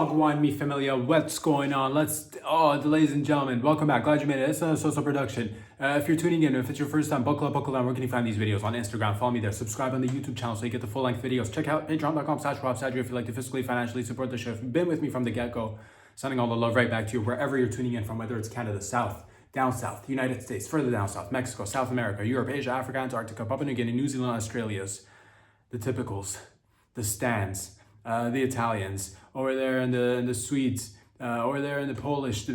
Wagwan, mi familia, what's going on? Ladies and gentlemen, welcome back. Glad you made it. It's a social production. If you're tuning in, if it's your first time, buckle up, buckle down. Where can you find these videos? On Instagram, follow me there. Subscribe on the YouTube channel so you get the full-length videos. Check out patreon.com/RobSadri if you'd like to fiscally, financially support the show. If you've been with me from the get-go, sending all the love right back to you wherever you're tuning in from, whether it's Canada, South, down South, United States, further down South, Mexico, South America, Europe, Asia, Africa, Antarctica, Papua New Guinea, New Zealand, Australia's, the typicals, the Stans, the Italians, over there in the Swedes, over there in the Polish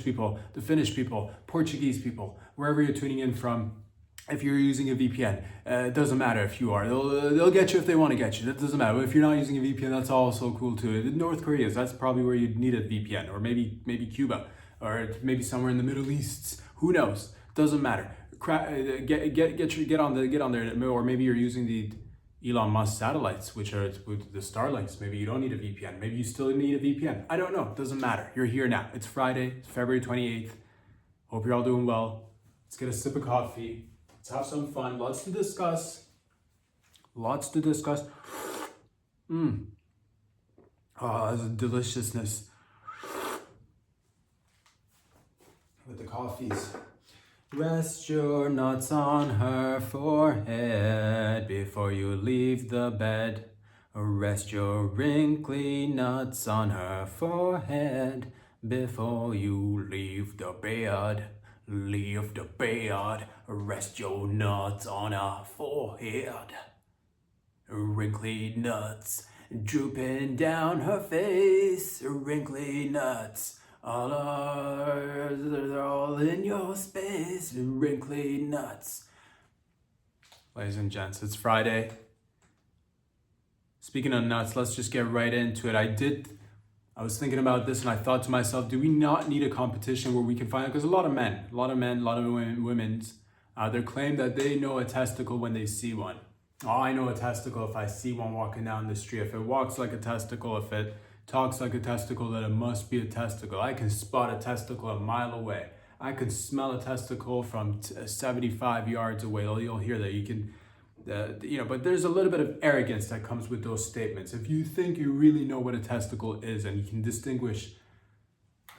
people, the Finnish people, Portuguese people, wherever you're tuning in from. If you're using a VPN, it doesn't matter if you are. They'll get you if they want to get you. That doesn't matter. But if you're not using a VPN, that's also cool too. North Korea's, that's probably where you'd need a VPN, or maybe Cuba, or maybe somewhere in the Middle East. Who knows? Doesn't matter. Get on there, or maybe you're using the Elon Musk satellites, which are with the Starlinks. Maybe you don't need a VPN. Maybe you still need a VPN. I don't know. Doesn't matter. You're here now. It's Friday, it's February 28th. Hope you're all doing well. Let's get a sip of coffee. Let's have some fun. Lots to discuss. Oh, that's a deliciousness with the coffees. Rest your nuts on her forehead before you leave the bed. Rest your wrinkly nuts on her forehead before you leave the bed. Leave the bed. Rest your nuts on her forehead. Wrinkly nuts drooping down her face. Wrinkly nuts. They're all in your space, wrinkly nuts. Ladies and gents, it's Friday. Speaking of nuts, let's just get right into it. I was thinking about this and I thought to myself, do we not need a competition where we can find it? Because a lot of women, they claim that they know a testicle when they see one. Oh, I know a testicle if I see one walking down the street. If it walks like a testicle, if it talks like a testicle, that it must be a testicle. I can spot a testicle a mile away. I can smell a testicle from 75 yards away. You'll hear that. You can, but there's a little bit of arrogance that comes with those statements. If you think you really know what a testicle is and you can distinguish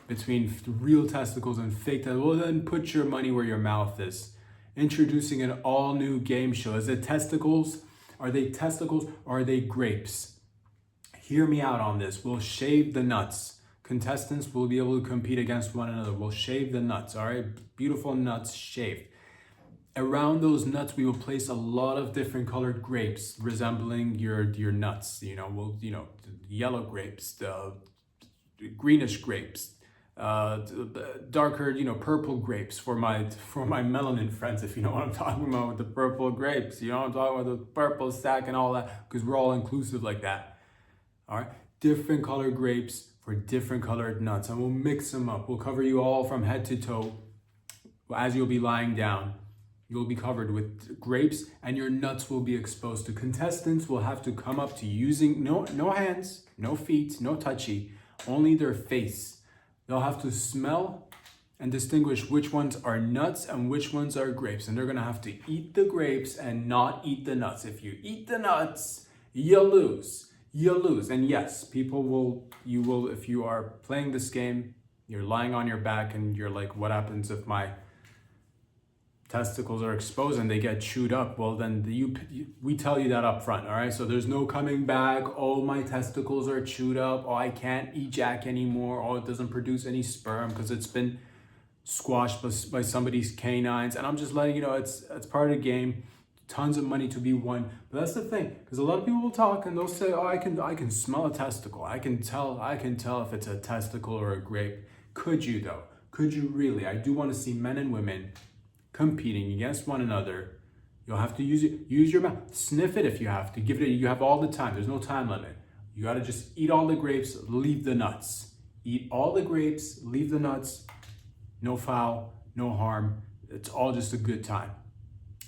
between real testicles and fake testicles, well then put your money where your mouth is. Introducing an all new game show. Is it testicles? Are they testicles or are they grapes? Hear me out on this. We'll shave the nuts. Contestants will be able to compete against one another. We'll shave the nuts, all right? Beautiful nuts shaved. Around those nuts, we will place a lot of different colored grapes resembling your nuts. Yellow grapes, the greenish grapes, darker, purple grapes for my melanin friends, if you know what I'm talking about with the purple grapes. You know what I'm talking about, the purple sack and all that, because we're all inclusive like that. All right, different colored grapes for different colored nuts, and we'll mix them up. We'll cover you all from head to toe. As you'll be lying down, you'll be covered with grapes and your nuts will be exposed to. Contestants will have to come up to using no hands, no feet, no touchy, only their face. They'll have to smell and distinguish which ones are nuts and which ones are grapes. And they're gonna have to eat the grapes and not eat the nuts. If you eat the nuts, you lose. You lose. And yes, you will, if you are playing this game, you're lying on your back and you're like, what happens if my testicles are exposed and they get chewed up? Well, then we tell you that up front, all right? So there's no coming back. Oh, my testicles are chewed up. Oh, I can't ejac anymore. Oh, it doesn't produce any sperm because it's been squashed by somebody's canines. And I'm just letting you know, it's part of the game. Tons of money to be won. But that's the thing, because a lot of people will talk and they'll say, oh, I can smell a testicle. I can tell if it's a testicle or a grape. Could you though? Could you really? I do want to see men and women competing against one another. You'll have to use your mouth. Sniff it if you have to. Give it. You have all the time. There's no time limit. You got to just eat all the grapes, leave the nuts. Eat all the grapes, leave the nuts. No foul, no harm. It's all just a good time.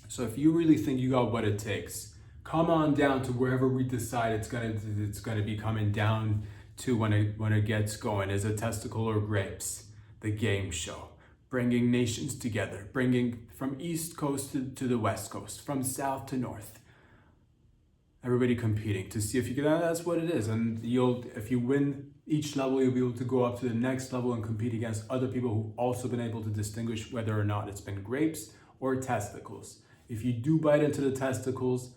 So if you really think you got what it takes, come on down to wherever we decide it's gonna be coming down to when it gets going. Is it testicle or grapes? The game show, bringing nations together, bringing from East Coast to the West Coast, from South to North. Everybody competing to see if you can. That's what it is. And if you win Each level, you'll be able to go up to the next level and compete against other people who've also been able to distinguish whether or not it's been grapes or testicles. If you do bite into the testicles,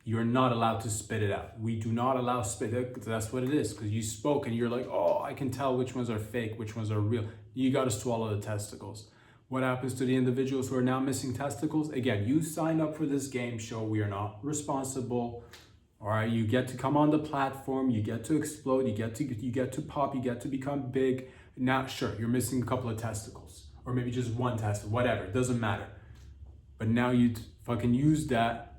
you're not allowed to spit it out. We do not allow spit. That's what it is, because you spoke and you're like, oh, I can tell which ones are fake, which ones are real. You got to swallow the testicles. What happens to the individuals who are now missing testicles? Again, you signed up for this game show. We are not responsible. All right, you get to come on the platform. You get to explode. You get to pop. You get to become big. Now, sure, you're missing a couple of testicles, or maybe just one testicle. Whatever, it doesn't matter. But now you fucking use that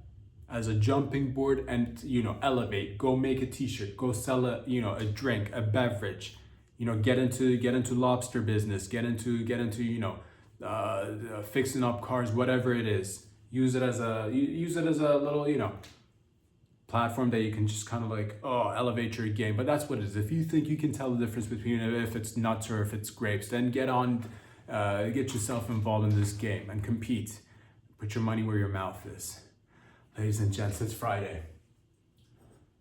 as a jumping board and, elevate. Go make a t-shirt. Go sell a drink, a beverage. Get into lobster business. Get into fixing up cars, whatever it is. Use it as a little, platform that you can just kind of elevate your game. But that's what it is. If you think you can tell the difference between if it's nuts or if it's grapes, then get yourself involved in this game and compete. Put your money where your mouth is. Ladies and gents, it's Friday.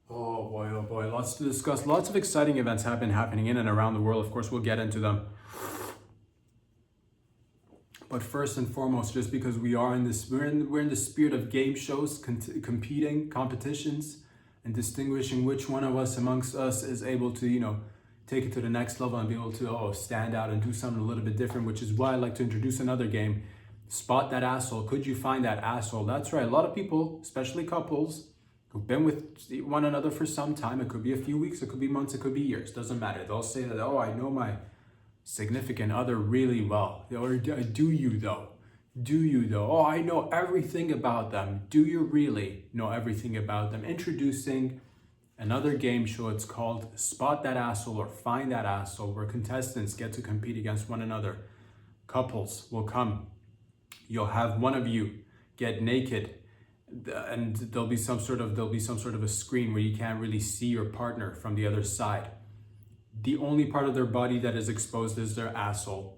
Oh boy, lots to discuss. Lots of exciting events have been happening in and around the world. Of course, we'll get into them. But first and foremost, just because we're in the spirit of game shows, competing, competitions, and distinguishing which one of us amongst us is able to, take it to the next level and be able to stand out and do something a little bit different, which is why I like to introduce another game. Spot that asshole. Could you find that asshole? That's right. A lot of people, especially couples, who've been with one another for some time. It could be a few weeks, it could be months, it could be years. Doesn't matter. They'll say that, I know my significant other really well. Or do you though? Oh, I know everything about them. Do you really know everything about them? Introducing another game show. It's called Spot That Asshole or Find That Asshole, where contestants get to compete against one another. Couples will come. You'll have one of you get naked, and there'll be some sort of a screen where you can't really see your partner from the other side. The only part of their body that is exposed is their asshole.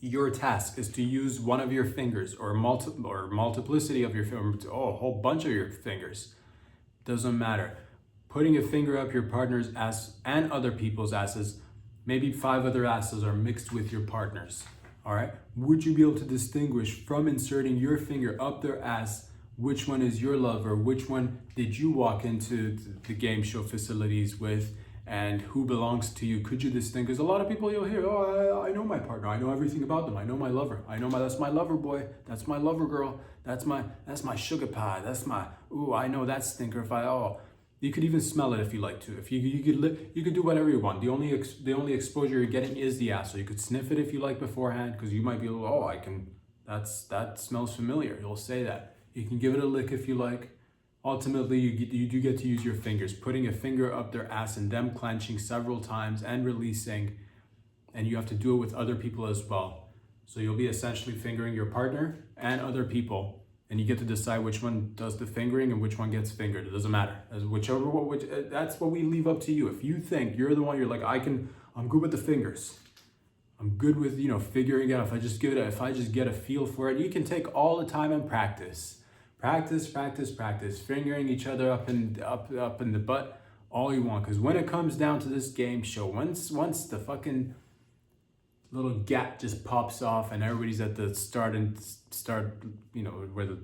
Your task is to use one of your fingers or multiplicity of your fingers, a whole bunch of your fingers. Doesn't matter. Putting a finger up your partner's ass and other people's asses, maybe 5 other asses are mixed with your partner's. All right. Would you be able to distinguish from inserting your finger up their ass which one is your lover, which one did you walk into the game show facilities with, and who belongs to you? Could you distinguish? A lot of people you'll hear, I know my partner. I know everything about them. I know my lover. That's my lover boy. That's my lover girl. That's my sugar pie. I know that stinker. You could even smell it if you like to. If you could do whatever you want. The only exposure you're getting is the ass. So you could sniff it if you like beforehand, because you might be that smells familiar. You'll say that. You can give it a lick if you like. Ultimately, you do get to use your fingers, putting a finger up their ass and them clenching several times and releasing, and you have to do it with other people as well. So you'll be essentially fingering your partner and other people, and you get to decide which one does the fingering and which one gets fingered. It doesn't matter. That's what we leave up to you. If you think you're the one, you're like, I'm good with the fingers. I'm good with figuring out. If I just get a feel for it, you can take all the time and practice. Practice, fingering each other up in the butt all you want. Because when it comes down to this game show, once the fucking little gap just pops off and everybody's at the start, where the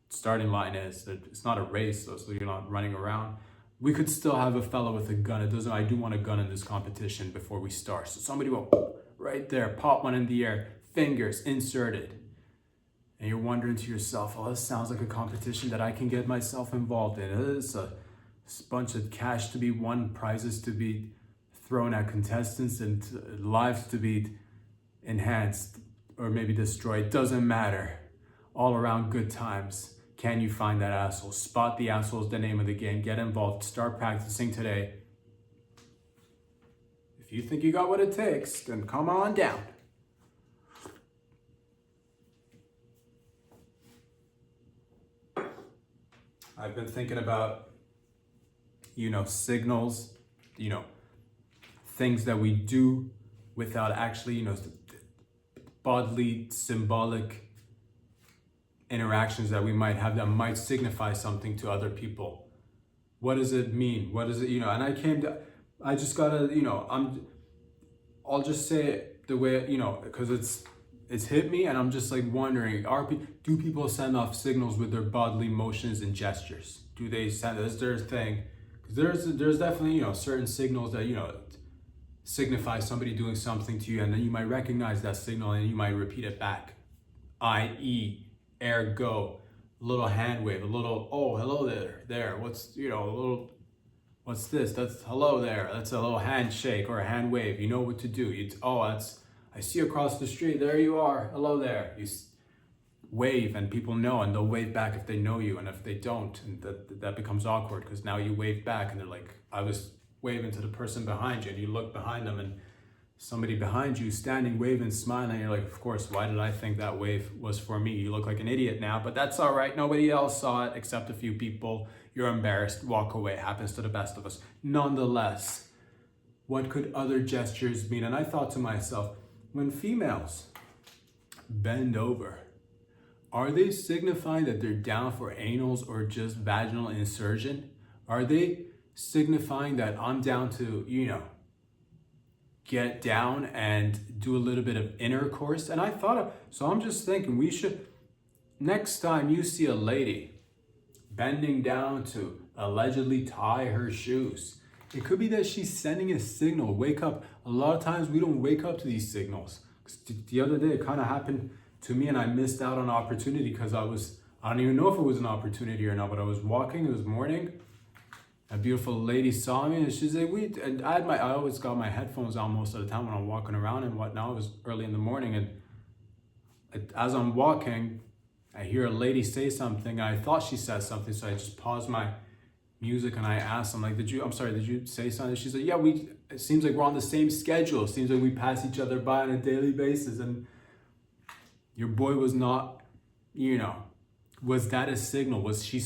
starting line is, it's not a race though, so you're not running around. We could still have a fellow with a gun. I do want a gun in this competition before we start. So somebody will right there, pop one in the air, fingers inserted. And you're wondering to yourself, this sounds like a competition that I can get myself involved in. It's a bunch of cash to be won, prizes to be thrown at contestants, and lives to be enhanced or maybe destroyed. Doesn't matter. All around good times. Can you find that asshole? Spot the asshole is the name of the game. Get involved. Start practicing today. If you think you got what it takes, then come on down. I've been thinking about, signals, things that we do without actually, bodily, symbolic interactions that we might have that might signify something to other people. What does it mean? What is it, and I just gotta, I'll just say it the way, because it's hit me, and I'm just like wondering, do people send off signals with their bodily motions and gestures? Do they send, is there a thing? Because there's definitely, certain signals that, signify somebody doing something to you, and then you might recognize that signal and you might repeat it back. I.e., ergo, a little hand wave, a little, oh, hello there. What's, a little, what's this? That's hello there. That's a little handshake or a hand wave. You know what to do. I see you across the street. There you are. Hello there. You wave, and people know, and they'll wave back if they know you, and if they don't, and that becomes awkward because now you wave back, and they're like, I was waving to the person behind you, and you look behind them, and somebody behind you standing, waving, smiling, and you're like, of course, why did I think that wave was for me? You look like an idiot now, but that's all right. Nobody else saw it except a few people. You're embarrassed, walk away. Happens to the best of us. Nonetheless, what could other gestures mean? And I thought to myself, when females bend over, are they signifying that they're down for anals or just vaginal insertion? Are they signifying that I'm down to, get down and do a little bit of intercourse? And so I'm just thinking next time you see a lady bending down to allegedly tie her shoes, it could be that she's sending a signal, wake up. A lot of times we don't wake up to these signals. The other day it kind of happened to me, and I missed out on an opportunity because I don't even know if it was an opportunity or not, but I was walking, it was morning. A beautiful lady saw me, and she's like, and I always got my headphones on most of the time when I'm walking around and whatnot. It was early in the morning, and as I'm walking, I hear a lady say something. I thought she said something, so I just paused my music and I asked them, like, did you say something? She's like, yeah, it seems like we're on the same schedule. It seems like we pass each other by on a daily basis, and your boy was not, was that a signal? Was she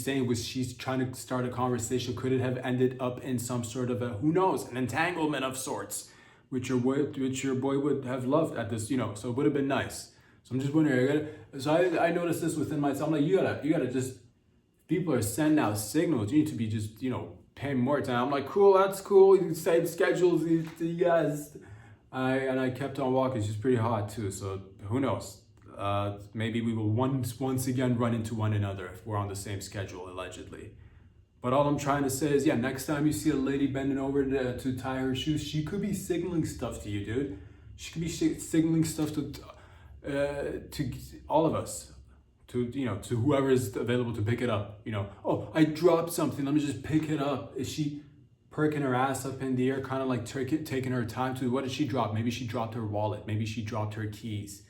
trying to start a conversation? Could it have ended up in some sort of who knows, an entanglement of sorts, which your boy would have loved at this, so it would have been nice. So I'm just wondering, I noticed this within myself. I'm like, you gotta just, people are sending out signals. You need to be just, paying more attention. I'm like, cool, that's cool. You same schedules, yes. I kept on walking. She's pretty hot too, so who knows? Maybe we will once again run into one another if we're on the same schedule, allegedly. But all I'm trying to say is, next time you see a lady bending over to tie her shoes, she could be signaling stuff to you, dude. She could be signaling stuff to all of us, to whoever is available to pick it up. Oh, I dropped something, let me just pick it up. Is she perking her ass up in the air, kind of like taking her time to, what did she drop? Maybe she dropped her wallet, maybe she dropped her keys.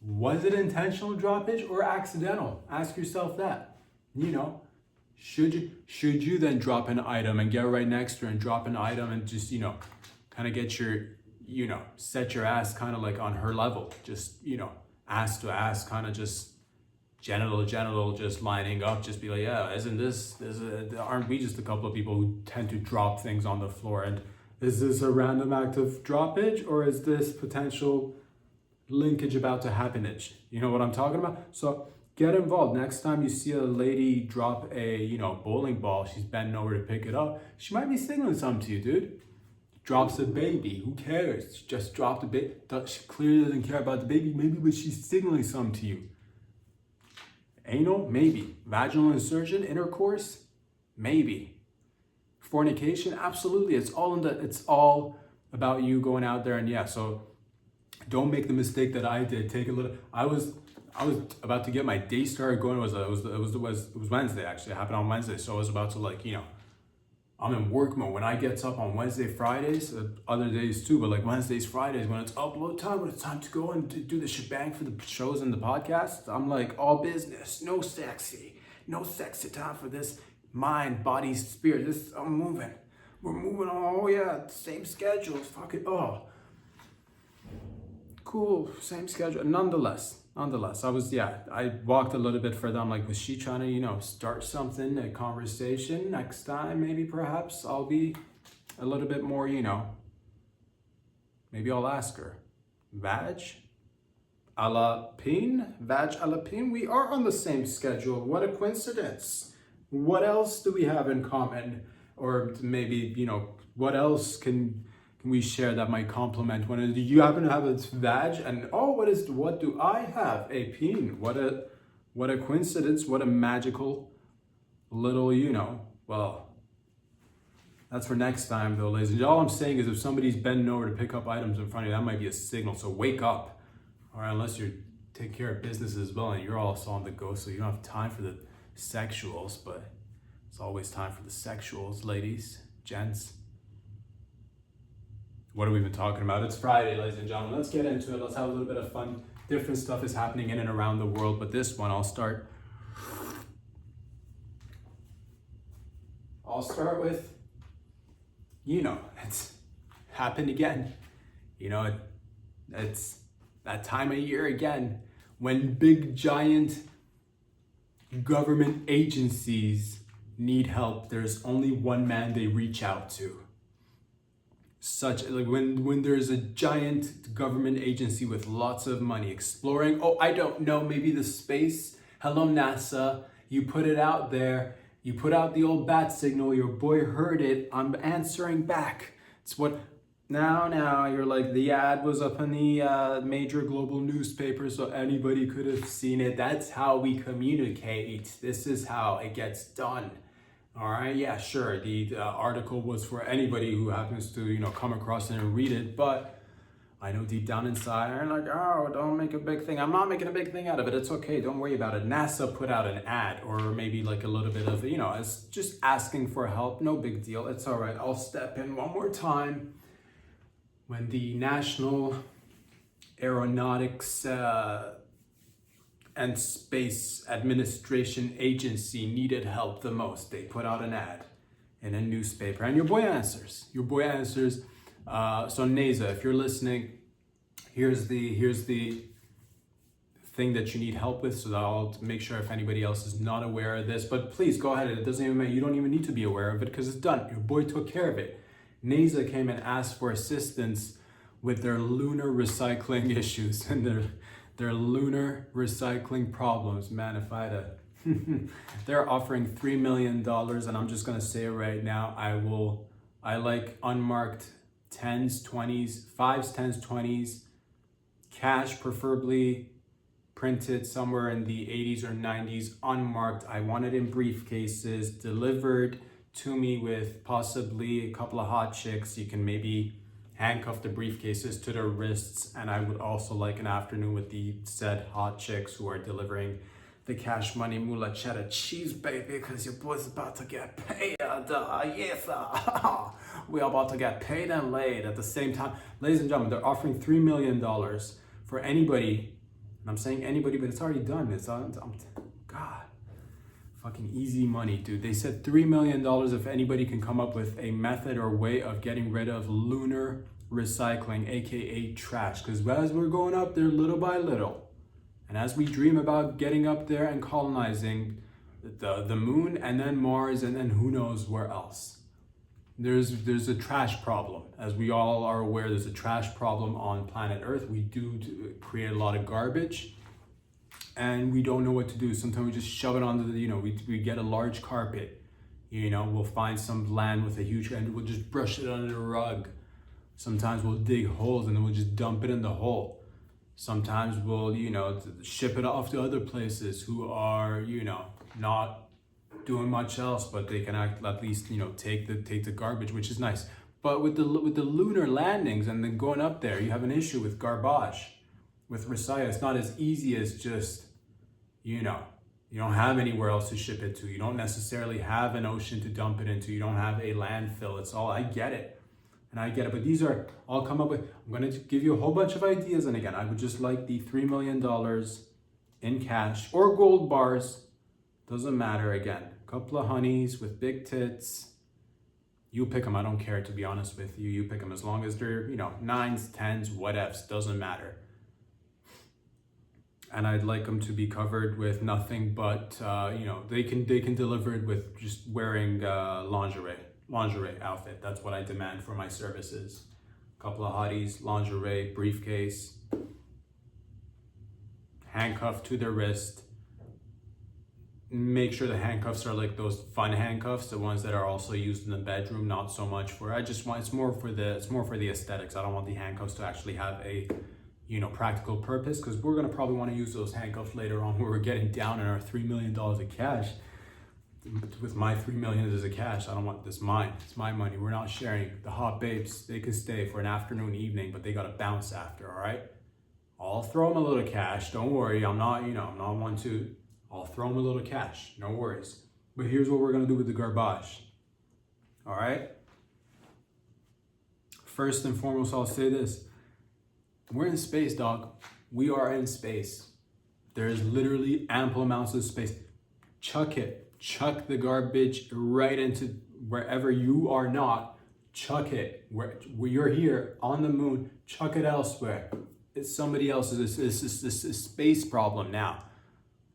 Was it intentional droppage or accidental? Ask yourself that. Should you then drop an item and get right next to her and drop an item and just, kind of get your, set your ass kind of like on her level, just, ass to ass, kind of just genital to genital, just lining up, just be like, yeah, aren't we just a couple of people who tend to drop things on the floor? And is this a random act of droppage, or is this potential linkage about to happen? You know what I'm talking about? So get involved. Next time you see a lady drop a bowling ball, she's bending over to pick it up, she might be signaling something to you, dude. Drops a baby, who cares? She just dropped a baby. She clearly doesn't care about the baby, maybe, but she's signaling something to you. Anal, maybe. Vaginal insertion, intercourse, maybe. Fornication, absolutely. It's all about you going out there, and so don't make the mistake that I did. I was about to get my day started going. It was Wednesday, actually. It happened on Wednesday. So I was about to I'm in work mode. When I get up on Wednesday, Fridays, other days too, but Wednesdays, Fridays, when it's upload time, when it's time to go and to do the shebang for the shows and the podcasts, I'm like, all business, no sexy time for this mind, body, spirit. I'm moving. We're moving on. Oh yeah, same schedule. Fuck it. Oh. Cool, same schedule. Nonetheless, I walked a little bit further. I'm like, was she trying to, start something, a conversation? Next time, maybe perhaps I'll be a little bit more, maybe I'll ask her. Vag a la pin? We are on the same schedule. What a coincidence. What else do we have in common? Or maybe, What else can we share that might complement one? Do you happen to have a vag? And oh, what do I have? A peen. What a coincidence. What a magical little, well, that's for next time though, ladies and gentlemen. All I'm saying is if somebody's bending over to pick up items in front of you, that might be a signal. So wake up. All right, unless you're taking care of business as well and you're also on the go, so you don't have time for the sexuals, but it's always time for the sexuals, ladies, gents. What have we been talking about? It's Friday, ladies and gentlemen. Let's get into it. Let's have a little bit of fun. Different stuff is happening in and around the world, but this one I'll start with, it's happened again. It's that time of year again when big giant government agencies need help. There's only one man they reach out to. When there's a giant government agency with lots of money exploring, I don't know, maybe the space. Hello, NASA. You put it out there. You put out the old bat signal. Your boy heard it. I'm answering back. It's what now you're like, the ad was up in the major global newspaper, so anybody could have seen it. That's how we communicate. This is how it gets done. All right, yeah, sure. The article was for anybody who happens to, come across it and read it, but I know deep down inside, I'm like, oh, don't make a big thing. I'm not making a big thing out of it. It's okay. Don't worry about it. NASA put out an ad, or maybe like a little bit of, it's just asking for help. No big deal. It's all right. I'll step in one more time. When the National Aeronautics and Space Administration Agency needed help the most, they put out an ad in a newspaper, and your boy answers. So NASA, if you're listening, here's the thing that you need help with, so that I'll make sure if anybody else is not aware of this. But please go ahead. It doesn't even matter. You don't even need to be aware of it because it's done. Your boy took care of it. NASA came and asked for assistance with their lunar recycling issues and their lunar recycling problems. Man, if I had a they're offering $3 million, and I'm just gonna say it right now. I like unmarked 10s, 20s, 5s, 10s, 20s, cash, preferably printed somewhere in the 80s or 90s, unmarked. I want it in briefcases, delivered to me with possibly a couple of hot chicks. You can maybe handcuff the briefcases to their wrists, and I would also like an afternoon with the said hot chicks who are delivering the cash money, moolah, cheddar, cheese, baby, because your boy's about to get paid. Yes, we are about to get paid and laid at the same time. Ladies and gentlemen, they're offering $3 million for anybody, and I'm saying anybody, but it's already done. God. Fucking easy money, dude. They said $3 million if anybody can come up with a method or way of getting rid of lunar recycling, aka trash. Because as we're going up there little by little, and as we dream about getting up there and colonizing the moon and then Mars and then who knows where else, there's a trash problem. As we all are aware, there's a trash problem on planet Earth. We do create a lot of garbage, and we don't know what to do. Sometimes we just shove it onto the, we get a large carpet, we'll find some land with a huge, and we'll just brush it under the rug. Sometimes we'll dig holes and then we'll just dump it in the hole. Sometimes we'll, ship it off to other places who are, not doing much else, but they can at least, take the garbage, which is nice. But with the lunar landings and then going up there, you have an issue with garbage. With recycling, it's not as easy as just, you don't have anywhere else to ship it to. You don't necessarily have an ocean to dump it into. You don't have a landfill. It's all, I get it. But these are, I'll come up with, I'm going to give you a whole bunch of ideas. And again, I would just like the $3 million in cash or gold bars. Doesn't matter. Again, a couple of honeys with big tits. You pick them. I don't care, to be honest with you. You pick them as long as they're, 9s, 10s, whatevs. Doesn't matter. And I'd like them to be covered with nothing but, they can deliver it with just wearing lingerie outfit. That's what I demand for my services. A couple of hotties, lingerie, briefcase, handcuffed to their wrist, make sure the handcuffs are like those fun handcuffs, the ones that are also used in the bedroom, not so much for, it's more for the aesthetics. I don't want the handcuffs to actually have a, practical purpose, because we're gonna probably want to use those handcuffs later on when we're getting down in our $3 million of cash. With my $3 million as a cash, I don't want this mine. It's my money. We're not sharing. The hot babes, they can stay for an afternoon, evening, but they gotta bounce after. All right. I'll throw them a little cash. Don't worry. I'm not one to. I'll throw them a little cash. No worries. But here's what we're gonna do with the garbage. All right. First and foremost, I'll say this. We're in space, dog. We are in space. There's literally ample amounts of space. Chuck it. Chuck the garbage right into wherever you are not. Chuck it. Where you're here on the moon, chuck it elsewhere. It's somebody else's. It's a space problem now.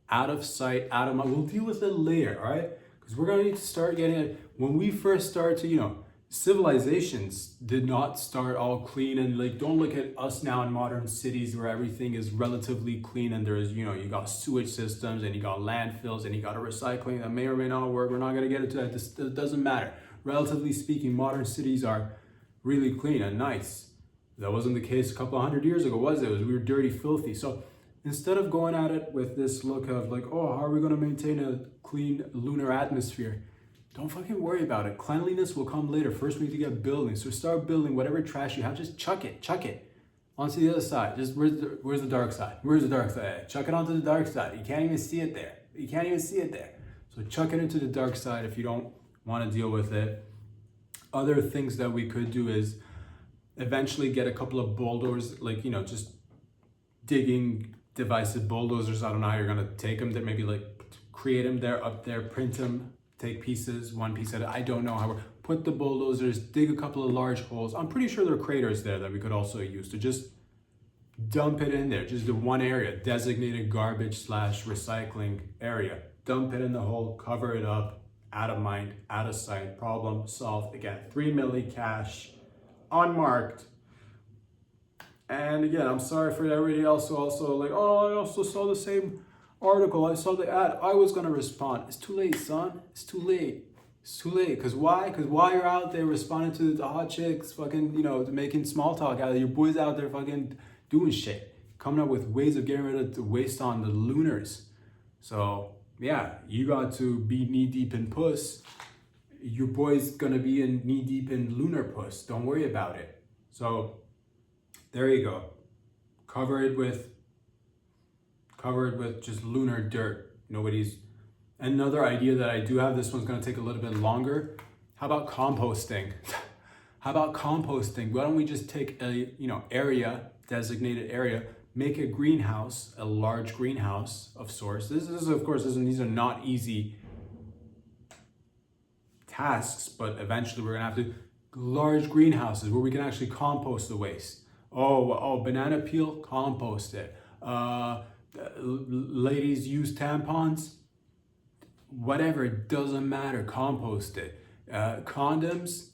Out of sight, out of mind. We'll deal with it later, all right? Because we're going to need to start getting it. When we first started to, civilizations did not start all clean, and like, don't look at us now in modern cities where everything is relatively clean and there's, you got sewage systems and you got landfills and you got a recycling that may or may not work. We're not going to get into that. It doesn't matter. Relatively speaking, modern cities are really clean and nice. That wasn't the case a couple of 100 years ago, was it? We were dirty, filthy. So instead of going at it with this look of like, oh, how are we going to maintain a clean lunar atmosphere? Don't fucking worry about it. Cleanliness will come later. First, we need to get building. So start building whatever trash you have. Just chuck it onto the other side. Just where's the dark side? Where's the dark side? Chuck it onto the dark side. You can't even see it there. So chuck it into the dark side if you don't want to deal with it. Other things that we could do is eventually get a couple of bulldozers, like, just digging divisive bulldozers. I don't know how you're going to take them. That maybe like create them there, up there, print them. Take pieces, one piece at a time. I don't know how. Put the bulldozers, dig a couple of large holes. I'm pretty sure there are craters there that we could also use to just dump it in there. Just the one area, designated garbage / recycling area. Dump it in the hole, cover it up, out of mind, out of sight. Problem solved. Again, 3 milli cash, unmarked. And again, I'm sorry for everybody else who also like, oh, I also saw the same article, I saw the ad, I was gonna respond. It's too late, son. It's too late. Because why? Because while you're out there responding to the hot chicks, fucking, making small talk out of your boys out there fucking doing shit, coming up with ways of getting rid of the waste on the lunars. So yeah, you got to be knee deep in puss. Your boy's gonna be in knee deep in lunar puss. Don't worry about it. So there you go. Cover it with just lunar dirt. Another idea that I do have, this one's going to take a little bit longer. How about composting? Why don't we just take a, designated area, make a greenhouse, a large greenhouse of sorts. This is of course, these are not easy tasks, but eventually we're going to have to large greenhouses where we can actually compost the waste. Oh, banana peel, compost it. Ladies use tampons, whatever, it doesn't matter, compost it. Condoms,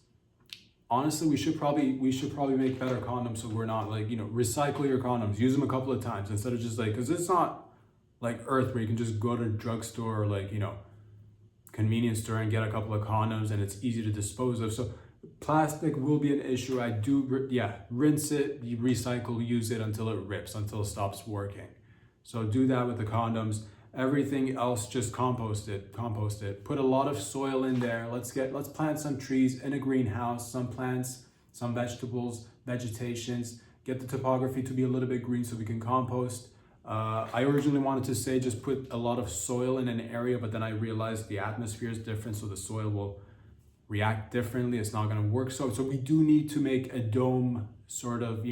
honestly, we should probably make better condoms, so we're not like, recycle your condoms, use them a couple of times instead of just like, because it's not like Earth where you can just go to a drugstore or like, convenience store and get a couple of condoms and it's easy to dispose of. So plastic will be an issue. Rinse it, you recycle, use it until it rips, until it stops working. So do that with the condoms. Everything else, just compost it. Put a lot of soil in there. Let's plant some trees in a greenhouse, some plants, some vegetables, vegetations. Get the topography to be a little bit green so we can compost. I originally wanted to say just put a lot of soil in an area, but then I realized the atmosphere is different, so the soil will react differently. It's not going to work. So we do need to make a dome sort of,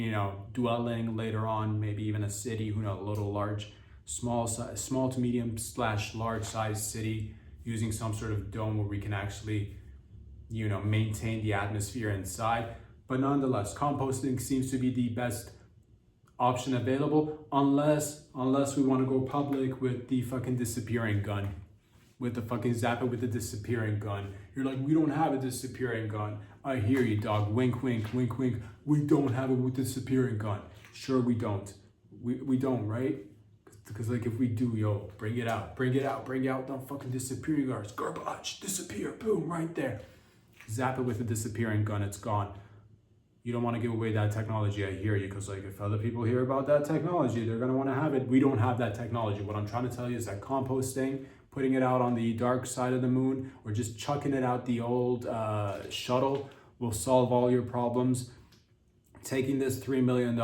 dwelling later on, maybe even a city, who knows, a little large, small to medium / large size city, using some sort of dome where we can actually, maintain the atmosphere inside. But nonetheless, composting seems to be the best option available, unless we want to go public with the fucking disappearing gun. With the fucking Zappa with the disappearing gun. You're like, we don't have a disappearing gun. I hear you, dog. Wink, wink, wink, wink. We don't have a disappearing gun. Sure we don't. We don't, right? Because like if we do, yo, bring it out, don't fucking disappear, you guys. Garbage, disappear, boom, right there. Zap it with a disappearing gun, it's gone. You don't want to give away that technology, I hear you, because like if other people hear about that technology, they're going to want to have it. We don't have that technology. What I'm trying to tell you is that composting, putting it out on the dark side of the moon, or just chucking it out the old shuttle will solve all your problems. Taking this $3 million,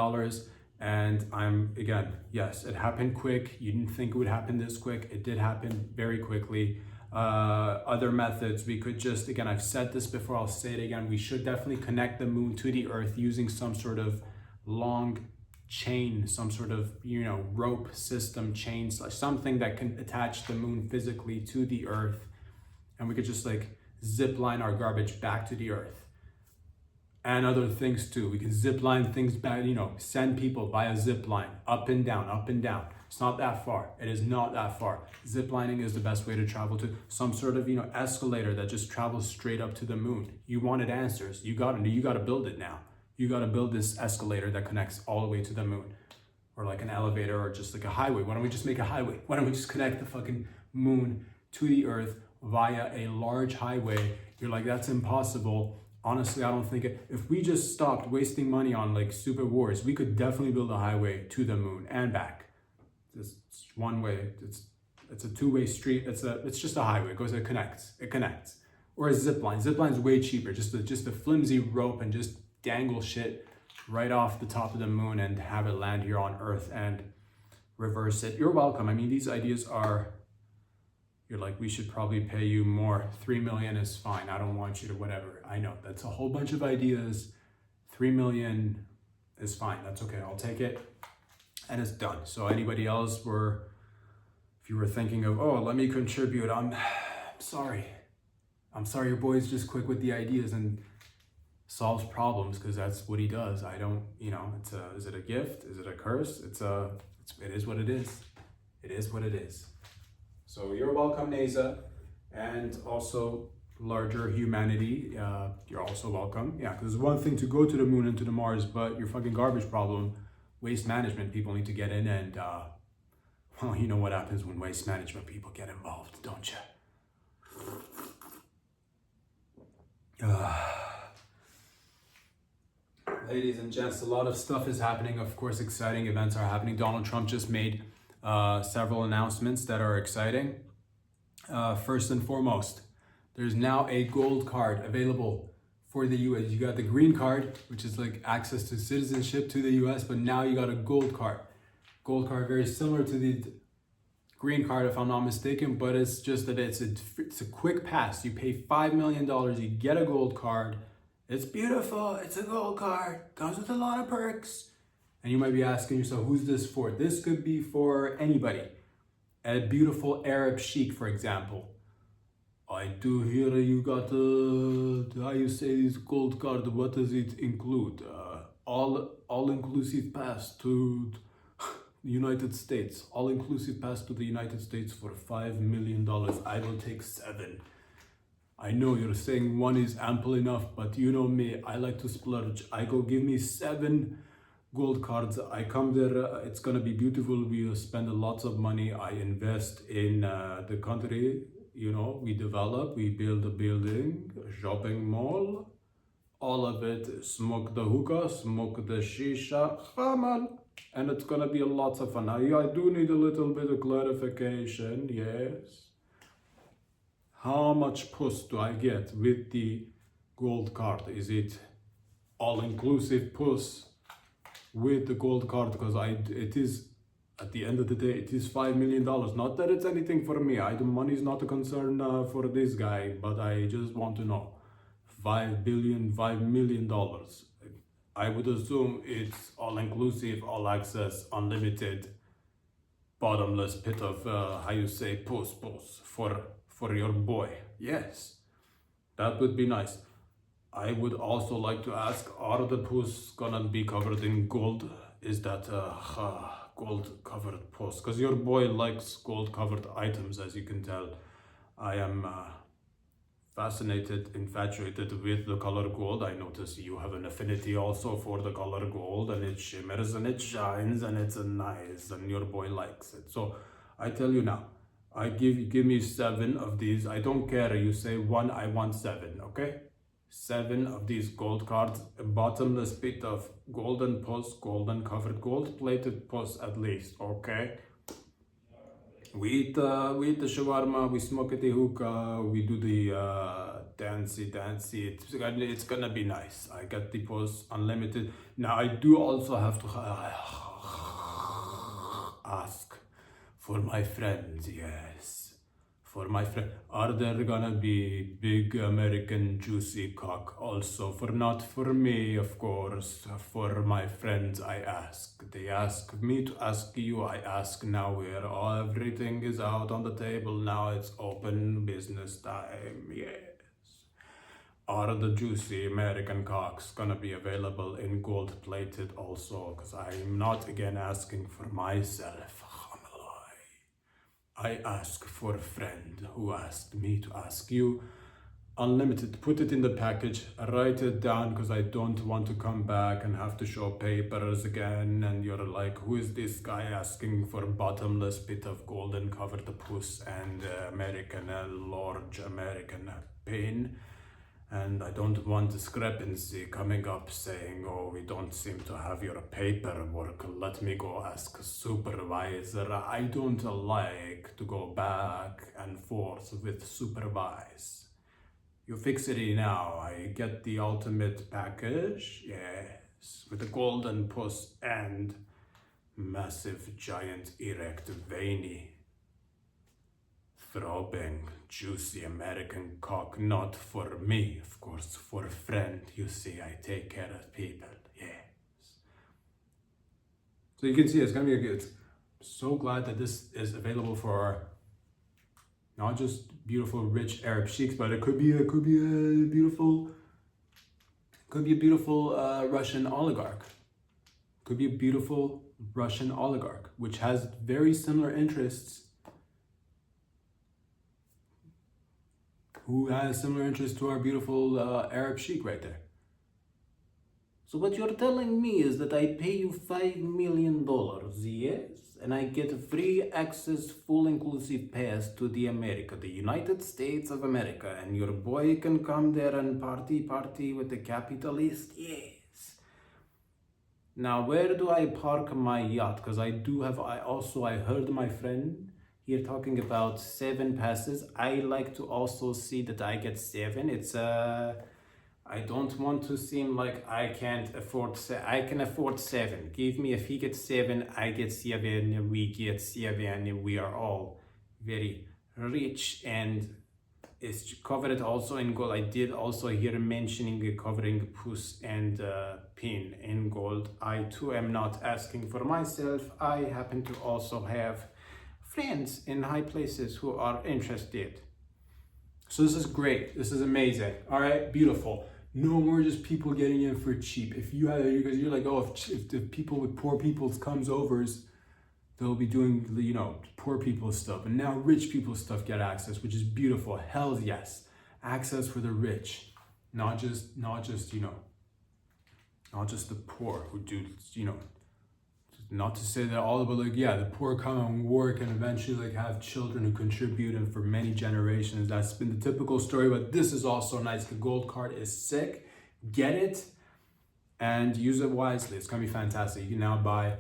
and again, yes, it happened quick. You didn't think it would happen this quick. It did happen very quickly. Other methods, we could just, again, I've said this before, I'll say it again, we should definitely connect the moon to the earth using some sort of long chain, some sort of, rope system, chains, like something that can attach the moon physically to the earth. And we could just like zip line our garbage back to the earth. And other things too. We can zip line things back, send people via zip line, up and down, up and down. It's not that far. It is not that far. Zip lining is the best way to travel to some sort of, escalator that just travels straight up to the moon. You wanted answers. You got to build it now. You got to build this escalator that connects all the way to the moon, or like an elevator, or just like a highway. Why don't we just make a highway? Why don't we just connect the fucking moon to the earth via a large highway? You're like, that's impossible. Honestly, I don't think if we just stopped wasting money on like super wars, we could definitely build a highway to the moon and back. It's one way. It's a two-way street. It's just a highway. It connects. Or a zip line. Zip line's way cheaper. Just a flimsy rope and just dangle shit right off the top of the moon and have it land here on Earth and reverse it. You're welcome. I mean, these ideas are. You're like, we should probably pay you more. 3 million is fine. I don't want you to whatever. I know that's a whole bunch of ideas. 3 million is fine. That's okay. I'll take it. And it's done. So anybody else if you were thinking of, oh, let me contribute. I'm sorry. Your boy's just quick with the ideas and solves problems because that's what he does. I don't, is it a gift? Is it a curse? It is what it is. It is what it is. So you're welcome, NASA, and also larger humanity. You're also welcome. Yeah, because it's one thing to go to the moon and to the Mars, but your fucking garbage problem, waste management people need to get in and, well, you know what happens when waste management people get involved, don't you? Ladies and gents, a lot of stuff is happening. Of course, exciting events are happening. Donald Trump just made several announcements that are exciting. First and foremost, there's now a gold card available for the US. You got the green card, which is like access to citizenship to the US, but now you got a gold card. Gold card, very similar to the green card, if I'm not mistaken, but it's just that it's a quick pass. You pay $5 million, you get a gold card. It's beautiful, it's a gold card, comes with a lot of perks. And you might be asking yourself, who's this for? This could be for anybody. A beautiful Arab sheik, for example. I do hear you got how you say this gold card, what does it include? All-inclusive pass to the United States. All-inclusive pass to the United States for $5 million. I will take 7. I know you're saying 1 is ample enough, but you know me, I like to splurge. I go give me 7 gold cards. I come there, it's gonna be beautiful. We spend lots of money. I invest in the country, we develop, we build a building, a shopping mall, all of it, smoke the hookah, smoke the shisha, khamal, and it's gonna be lots of fun. Now, I do need a little bit of clarification, yes. How much puss do I get with the gold card? Is it all-inclusive puss with the gold card? Because it is, at the end of the day, it is $5 million. Not that it's anything for me. The money is not a concern for this guy, but I just want to know. $5 million. I would assume it's all-inclusive, all-access, unlimited, bottomless pit of, puss for your boy. Yes, that would be nice. I would also like to ask, are the puss gonna be covered in gold? Is that gold covered puss? Because your boy likes gold covered items, as you can tell. I am fascinated, infatuated with the color gold. I notice you have an affinity also for the color gold, and it shimmers and it shines and it's nice and your boy likes it. So I tell you now, give me 7 of these. I don't care. You say 1, I want 7, okay? 7 of these gold cards, a bottomless pit of golden puss, golden covered, gold plated puss at least, okay? We eat the shawarma, we smoke at the hookah, we do the dancey. It's gonna be nice. I got the post unlimited. Now I do also have to ask for my friends, yes. For my friend, are there gonna be big American juicy cock also? Not for me, of course. For my friends, I ask. They ask me to ask you. I ask now. Where everything is out on the table now. It's open business time. Yes. Are the juicy American cocks gonna be available in gold plated also? Because I'm not again asking for myself. I ask for a friend who asked me to ask you. Unlimited, put it in the package, write it down because I don't want to come back and have to show papers again. And you're like, who is this guy asking for a bottomless pit of golden covered puss and American, large American pain? And I don't want discrepancy coming up saying, oh, we don't seem to have your paperwork. Let me go ask a supervisor. I don't like to go back and forth with supervise. You fix it now. I get the ultimate package. Yes, with the golden puss and massive, giant, erect, veiny, throbbing, juicy American cock, not for me, of course, for a friend. You see, I take care of people, yes. So you can see it's gonna be a good. So glad that this is available for not just beautiful, rich Arab sheiks, but it could be a beautiful Russian oligarch. Could be a beautiful Russian oligarch, which has very similar interests. Who has similar interests to our beautiful Arab sheik right there. So what you're telling me is that I pay you $5 million, yes? And I get free access, full inclusive pass to the United States of America. And your boy can come there and party with the capitalist, yes. Now, where do I park my yacht? Because I heard my friend here talking about 7 passes. I like to also see that I get 7. I don't want to seem like I can't afford. I can afford 7. Give me, if he gets 7, I get 7. We get 7. We are all very rich, and it's covered also in gold. I did also hear mentioning covering puss and pin in gold. I too am not asking for myself. I happen to also have friends in high places who are interested. So this is great. This is amazing. All right, beautiful. No more just people getting in for cheap. If you have, because you're like, oh, if the people with poor people's comes overs, they'll be doing, poor people's stuff. And now rich people's stuff get access, which is beautiful. Hell yes, access for the rich, not just not just the poor who do, not to say that all of it, the poor come and work and eventually have children who contribute, and for many generations, that's been the typical story. But this is also nice. The gold card is sick. Get it and use it wisely. It's gonna be fantastic. You can now buy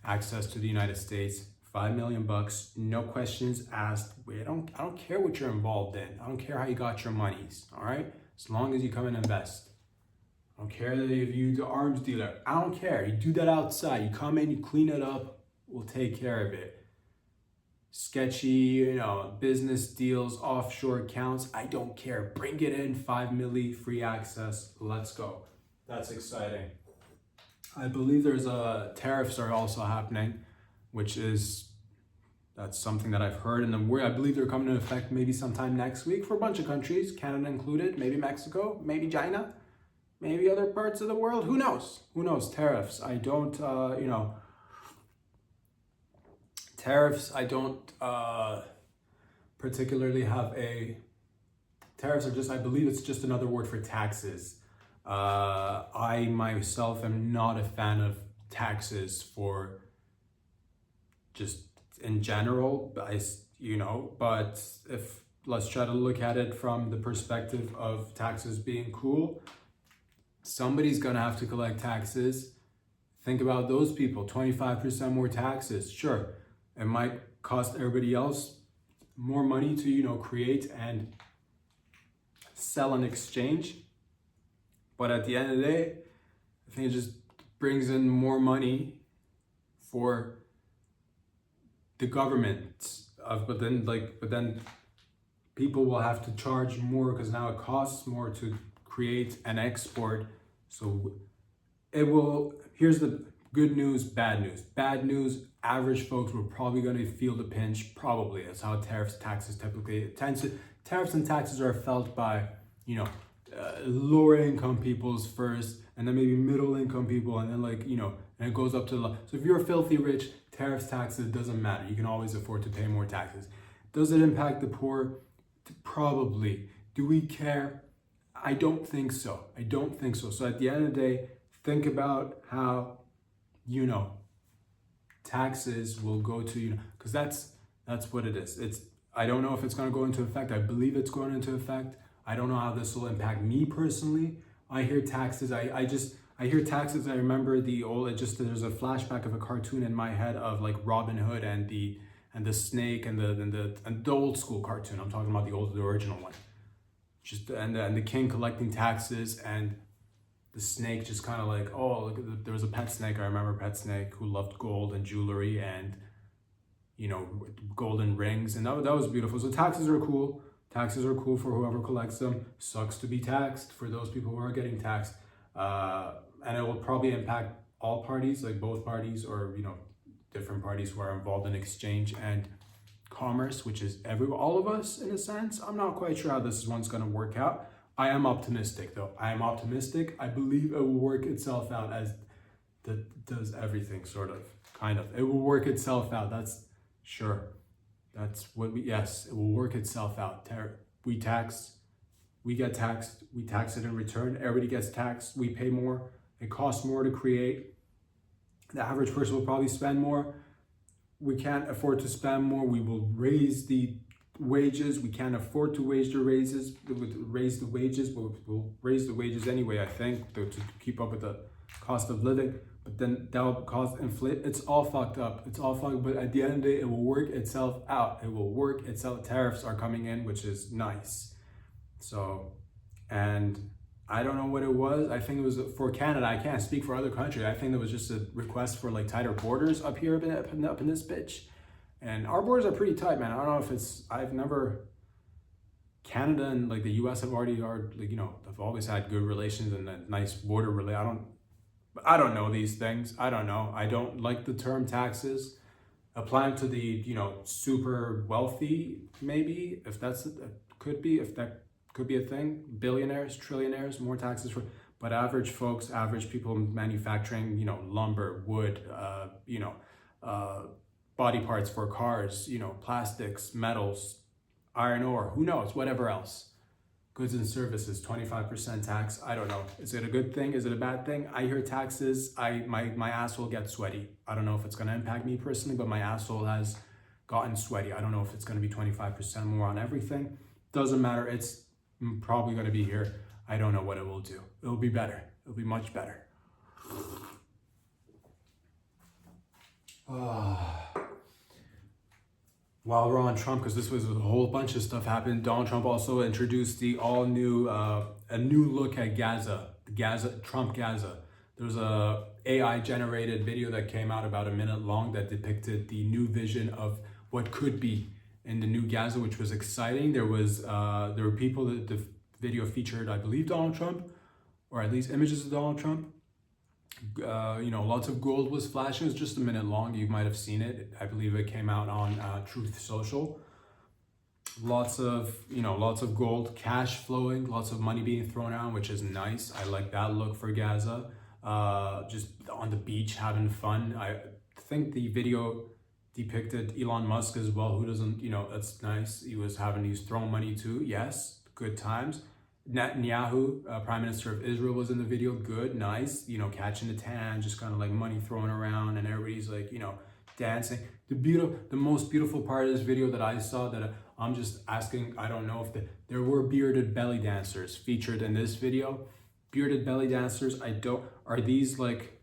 access to the United States, $5 million, no questions asked. I don't care what you're involved in. I don't care how you got your monies. All right, as long as you come and invest. I don't care that if you're the arms dealer. I don't care. You do that outside. You come in, you clean it up. We'll take care of it. Sketchy, business deals, offshore accounts. I don't care. Bring it in. 5 milli, free access. Let's go. That's exciting. I believe there's tariffs are also happening, that's something that I've heard. And I believe they're coming into effect maybe sometime next week for a bunch of countries, Canada included, maybe Mexico, maybe China. Maybe other parts of the world. Who knows? Tariffs. I don't, tariffs, I don't particularly have a tariffs are just, I believe it's just another word for taxes. I myself am not a fan of taxes for just in general, but but if let's try to look at it from the perspective of taxes being cool, somebody's gonna have to collect taxes. Think about those people, 25% more taxes. Sure, it might cost everybody else more money to, create and sell and exchange. But at the end of the day, I think it just brings in more money for the government. But then people will have to charge more because now it costs more to create and export. So it will, here's the good news, bad news. Bad news, average folks were probably going to feel the pinch. Probably. That's how tariffs and taxes are felt by, lower income people's first, and then maybe middle income people, and then and it goes up to so if you're filthy rich, tariffs, taxes, doesn't matter. You can always afford to pay more taxes. Does it impact the poor? Probably. Do we care? I don't think so. So at the end of the day, think about how, taxes will go to, because that's what it is. I don't know if it's going to go into effect. I believe it's going into effect. I don't know how this will impact me personally. I hear taxes. I hear taxes. I remember there's a flashback of a cartoon in my head of like Robin Hood and the snake and the old school cartoon. I'm talking about the original one. And the king collecting taxes, and the snake just kind of like, oh, look, there was a pet snake. I remember a pet snake who loved gold and jewelry and, golden rings. And that was beautiful. So taxes are cool. Taxes are cool for whoever collects them. Sucks to be taxed for those people who are getting taxed. And it will probably impact all parties, like both parties or, different parties who are involved in exchange and commerce, which is all of us in a sense. I'm not quite sure how this one's going to work out. I am optimistic though. I believe it will work itself out as that does everything kind of. It will work itself out. That's sure. That's what it will work itself out. We tax, we get taxed, we tax it in return. Everybody gets taxed. We pay more. It costs more to create. The average person will probably spend more. We can't afford to spend more. We will raise the wages. We can't afford to raise the wages, but we'll raise the wages anyway, I think, to keep up with the cost of living. But then that will cause inflation. It's all fucked up. But at the end of the day, it will work itself out. Tariffs are coming in, which is nice. So, and I don't know what it was. I think it was for Canada. I can't speak for other countries. I think it was just a request for like tighter borders up here, up in this bitch. And our borders are pretty tight, man. I don't know if Canada and like the US have always had good relations and a nice border I don't know these things. I don't know. I don't like the term taxes. Applying to the, super wealthy, maybe, if that could be a thing. Billionaires, trillionaires, more taxes but average folks, average people manufacturing, lumber, wood, body parts for cars, plastics, metals, iron ore, who knows, whatever else. Goods and services, 25% tax. I don't know. Is it a good thing? Is it a bad thing? I hear taxes. My asshole gets sweaty. I don't know if it's going to impact me personally, but my asshole has gotten sweaty. I don't know if it's going to be 25% more on everything. Doesn't matter. It's probably going to be here. I don't know what it will do. It'll be better. It'll be much better. While we're on Trump, because this was a whole bunch of stuff happened, Donald Trump also introduced the all-new, a new look at Trump Gaza. There was a AI-generated video that came out about a minute long that depicted the new vision of what could be in the new Gaza, which was exciting. There were people that the video featured, I believe, Donald Trump, or at least images of Donald Trump. Lots of gold was flashing. It was just a minute long. You might have seen it. I believe it came out on Truth Social. Lots of gold, cash flowing, lots of money being thrown around, which is nice. I like that look for Gaza. Just on the beach having fun. I think the video depicted Elon Musk as well, who doesn't, that's nice. He was throwing money too. Yes, good times. Netanyahu, Prime Minister of Israel, was in the video. Good, nice, you know, catching the tan, just kind of like money thrown around, and everybody's like, you know, dancing. The most beautiful part of this video that I saw, that I'm just asking, I don't know if there were bearded belly dancers featured in this video. Bearded belly dancers, are these like,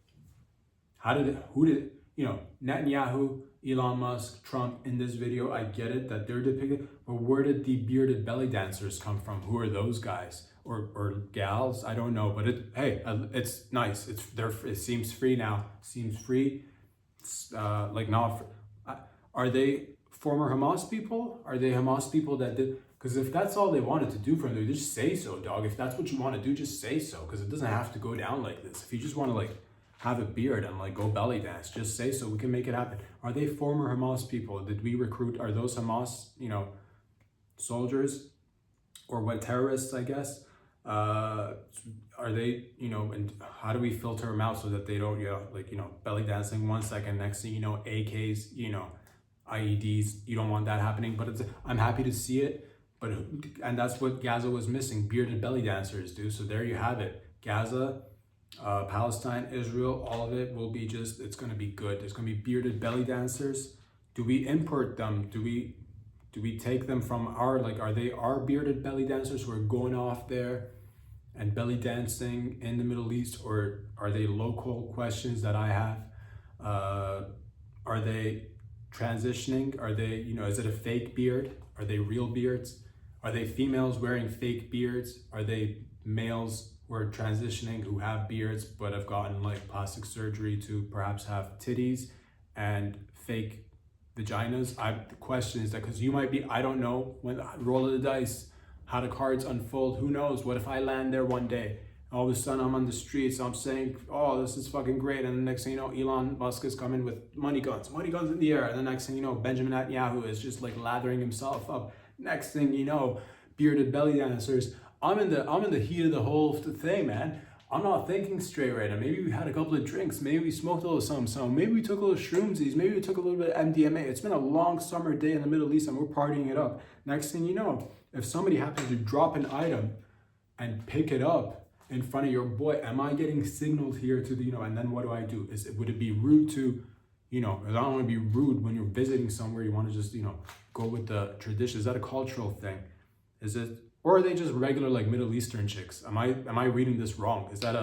you know, Netanyahu, Elon Musk, Trump in this video, I get it that they're depicted, but where did the bearded belly dancers come from? Who are those guys or gals? I don't know, but it's nice. It seems free now. Seems free. Like not. Are they former Hamas people? Are they Hamas people that did? Because if that's all they wanted to do from there, just say so, dog. If that's what you want to do, just say so. Because it doesn't have to go down like this. If you just want to like have a beard and like go belly dance, just say so, we can make it happen. Are they former Hamas people? Did we recruit? Are those Hamas, you know, soldiers or what, terrorists, I guess? Are they, you know, and how do we filter them out so that they don't, you know, like, you know, belly dancing 1 second, next thing you know, AKs, you know, IEDs, you don't want that happening. But I'm happy to see it, and that's what Gaza was missing, bearded belly dancers, dude. So there you have it. Gaza, Palestine, Israel, all of it will be just, it's going to be good. There's going to be bearded belly dancers. Do we import them? Do we take them from our, like, are they our bearded belly dancers who are going off there and belly dancing in the Middle East? Or are they local questions that I have? Are they transitioning? Are they, you know, is it a fake beard? Are they real beards? Are they females wearing fake beards? Are they males who are transitioning who have beards but have gotten like plastic surgery to perhaps have titties and fake vaginas? The question is that, because you might be, I don't know, when roll of the dice, how the cards unfold, who knows? What if I land there one day? All of a sudden I'm on the streets, I'm saying, oh, this is fucking great. And the next thing you know, Elon Musk is coming with money guns in the air. And the next thing you know, Benjamin Netanyahu is just like lathering himself up. Next thing you know, bearded belly dancers. I'm in the heat of the whole thing, man. I'm not thinking straight right now. Maybe we had a couple of drinks. Maybe we smoked a little something. Maybe we took a little shroomsies. Maybe we took a little bit of MDMA. It's been a long summer day in the Middle East and we're partying it up. Next thing you know, if somebody happens to drop an item and pick it up in front of your boy, am I getting signaled here to the, you know, and then what do I do? Would it be rude to, you know, I don't want to be rude when you're visiting somewhere, you want to just, you know, go with the tradition. Is that a cultural thing? Is it, or are they just regular like Middle Eastern chicks? Am I reading this wrong? Is that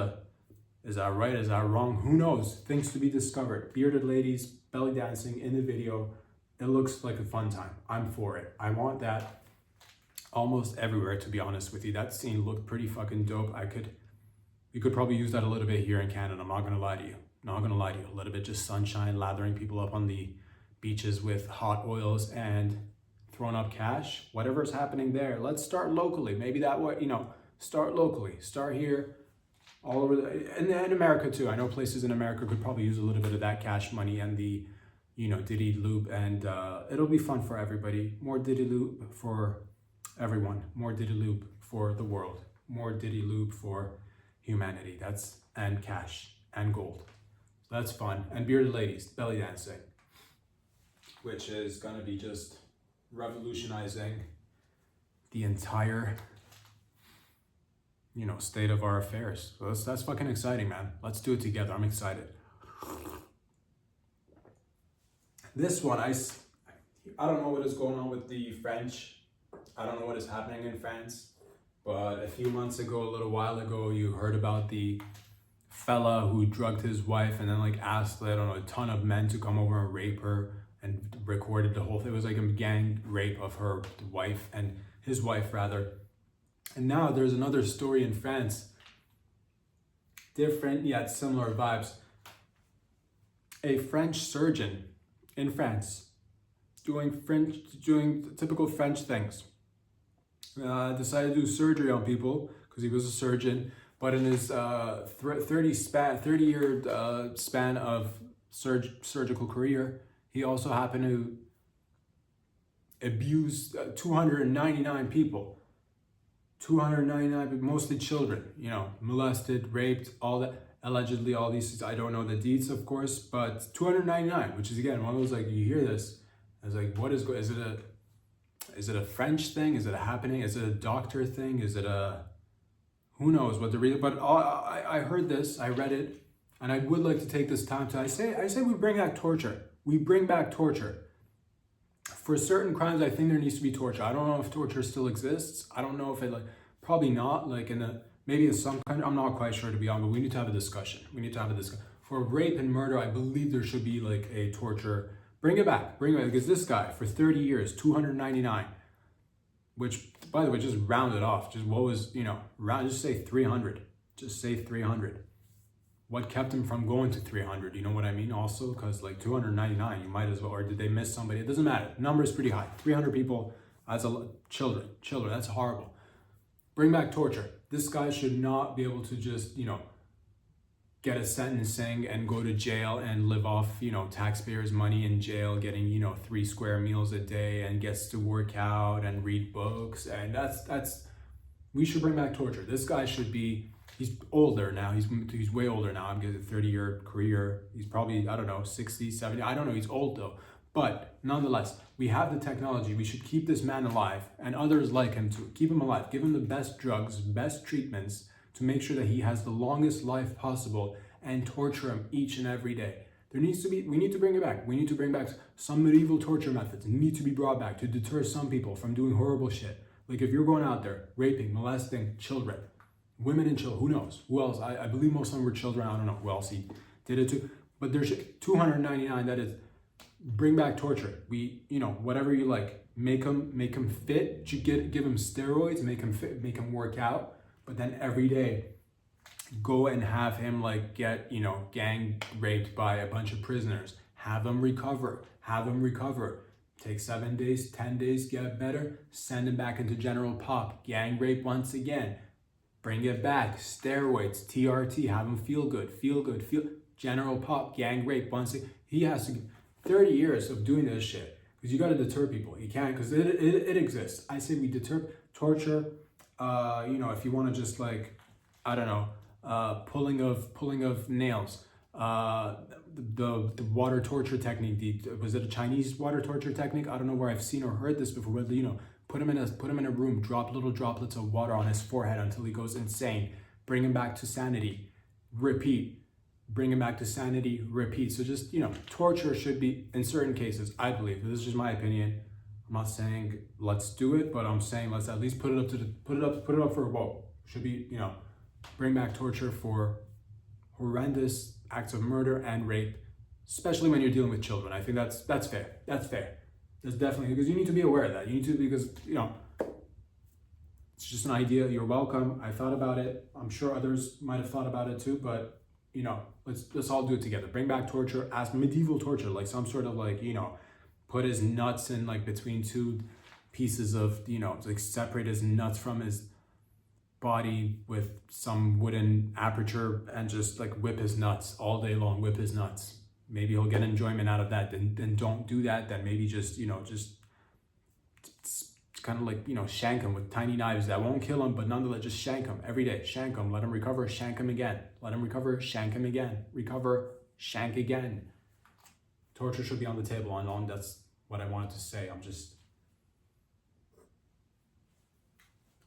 right? Is that wrong? Who knows? Things to be discovered. Bearded ladies belly dancing in the video. It looks like a fun time. I'm for it. I want that almost everywhere, to be honest with you. That scene looked pretty fucking dope. You could probably use that a little bit here in Canada. I'm not gonna lie to you. A little bit just sunshine, lathering people up on the beaches with hot oils and throwing up cash. Whatever's happening there, let's start locally. Maybe that way, you know, start locally. Start here, all over and in America too. I know places in America could probably use a little bit of that cash money and the, you know, Diddy Loop, and it'll be fun for everybody. More Diddy Loop for everyone. More Diddy Loop for the world. More Diddy Loop for humanity. And cash and gold. So that's fun. And bearded ladies belly dancing, which is gonna be just revolutionizing the entire, you know, state of our affairs. So that's fucking exciting, man. Let's do it together. I'm excited. This one, I don't know what is going on with the French. I don't know what is happening in France, but a few months ago, a little while ago, you heard about the fella who drugged his wife and then like asked, I don't know, a ton of men to come over and rape her and recorded the whole thing. It was like a gang rape of her wife and his wife rather. And now there's another story in France. Different yet similar vibes. A French surgeon in France doing typical French things. Decided to do surgery on people because he was a surgeon, but in his 30-year span of surgical career, he also happened to abuse 299 people. 299, mostly children, you know, molested, raped, all that. Allegedly, all these, I don't know the deeds, of course, but 299, which is again one of those, like, you hear this, it's like, what is it Is it a French thing? Is it a happening? Is it a doctor thing? Is it a, who knows what the reason, but I heard this, I read it, and I would like to take this time to, I say we bring back torture. We bring back torture. For certain crimes, I think there needs to be torture. I don't know if torture still exists. I don't know if it, like, probably not, like maybe in some country, I'm not quite sure to be honest, but we need to have a discussion. We need to have a discussion. For rape and murder, I believe there should be like a torture. Bring it back, because this guy, for 30 years, 299, which, by the way, just round it off. Just what was, just say 300. Just say 300. What kept him from going to 300? You know what I mean? Also, because like 299, you might as well, or did they miss somebody? It doesn't matter. The number is pretty high. 300 people, that's a lot. Children, that's horrible. Bring back torture. This guy should not be able to just, get a sentencing and go to jail and live off, taxpayers' money in jail, getting, 3 square meals a day, and gets to work out and read books. And we should bring back torture. This guy should be, he's older now. He's way older now. I'm getting a 30-year career. He's probably, I don't know, 60, 70. I don't know. He's old though. But nonetheless, we have the technology. We should keep this man alive, and others like him too. Keep him alive. Give him the best drugs, best treatments, to make sure that he has the longest life possible, and torture him each and every day. We need to bring it back. We need to bring back some medieval torture methods. Need to be brought back to deter some people from doing horrible shit. Like if you're going out there raping, molesting children, women and children, who knows? Who else? I believe most of them were children. I don't know who else he did it to. But there's 299, that is, bring back torture. Whatever you like. Make him fit. Give him steroids, make him fit, make him work out. But then every day, go and have him get, gang raped by a bunch of prisoners. Have him recover. Take 7 days, 10 days, get better. Send him back into general pop. Gang rape once again. Bring it back. Steroids, TRT. Have him feel good. General pop, gang rape once again. He has to 30 years of doing this shit. Because you got to deter people. You can't, because it exists. I say we deter torture. If you want to just pulling of nails, the water torture technique. Was it a Chinese water torture technique? I don't know where I've seen or heard this before. But put him in a room, drop little droplets of water on his forehead until he goes insane. Bring him back to sanity. Repeat. Bring him back to sanity. Repeat. So just torture should be, in certain cases, I believe. This is just my opinion. I'm not saying let's do it, but I'm saying let's at least put it up for a vote. Should be, bring back torture for horrendous acts of murder and rape, especially when you're dealing with children. I think that's fair. That's definitely, because you need to be aware of that. You need to, because it's just an idea. You're welcome. I thought about it. I'm sure others might have thought about it too, but let's all do it together. Bring back torture as medieval torture, like some sort of put his nuts in between 2 pieces of, separate his nuts from his body with some wooden aperture and just whip his nuts all day long, whip his nuts. Maybe he'll get enjoyment out of that. Then don't do that. Then maybe just kind of shank him with tiny knives that won't kill him, but nonetheless, just shank him every day. Shank him, let him recover, shank him again. Let him recover, shank him again. Recover, shank again. Torture should be on the table, and that's what I wanted to say.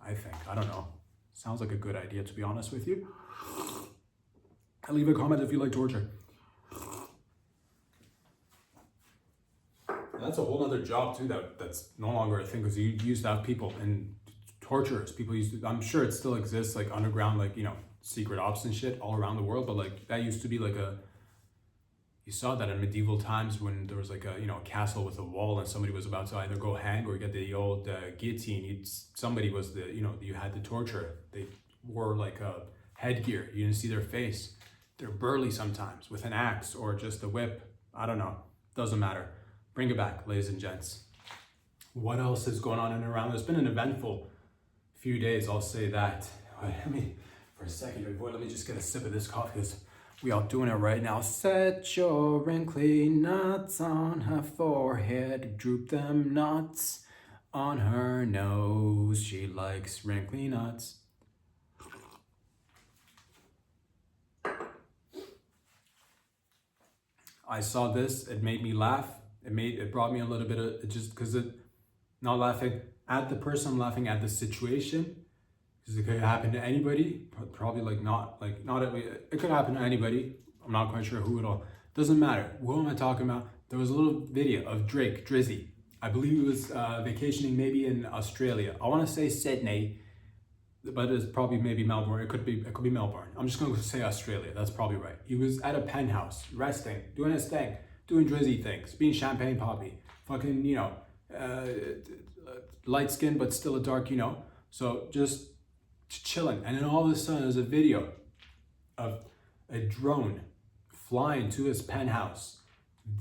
I don't know. Sounds like a good idea, to be honest with you. And leave a comment if you like torture. And that's a whole other job too, that's no longer a thing, because you used to have people and torturers. People used to, I'm sure it still exists, underground, secret ops and shit all around the world, but that used to be you saw that in medieval times when there was a castle with a wall and somebody was about to either go hang or get the old guillotine. Somebody was you had to torture. They wore a headgear. You didn't see their face. They're burly sometimes with an axe or just a whip. I don't know. Doesn't matter. Bring it back, ladies and gents. What else is going on in and around? It's been an eventful few days, I'll say that. Let me, for a second, let me just get a sip of this coffee, because we are doing it right now. Set your wrinkly nuts on her forehead, droop them nuts on her nose. She likes wrinkly nuts. I saw this, it made me laugh. It brought me a little bit of, just because Not laughing at the person, I'm laughing at the situation. Because it could happen to anybody, probably not every, it could happen to anybody. I'm not quite sure who it all, doesn't matter. What am I talking about? There was a little video of Drake, Drizzy. I believe he was vacationing maybe in Australia. I want to say Sydney, but it's probably maybe Melbourne. It could be Melbourne. I'm just going to say Australia. That's probably right. He was at a penthouse, resting, doing his thing, doing Drizzy things, being champagne poppy, fucking, light skin, but still a dark, So just chilling. And then all of a sudden there's a video of a drone flying to his penthouse,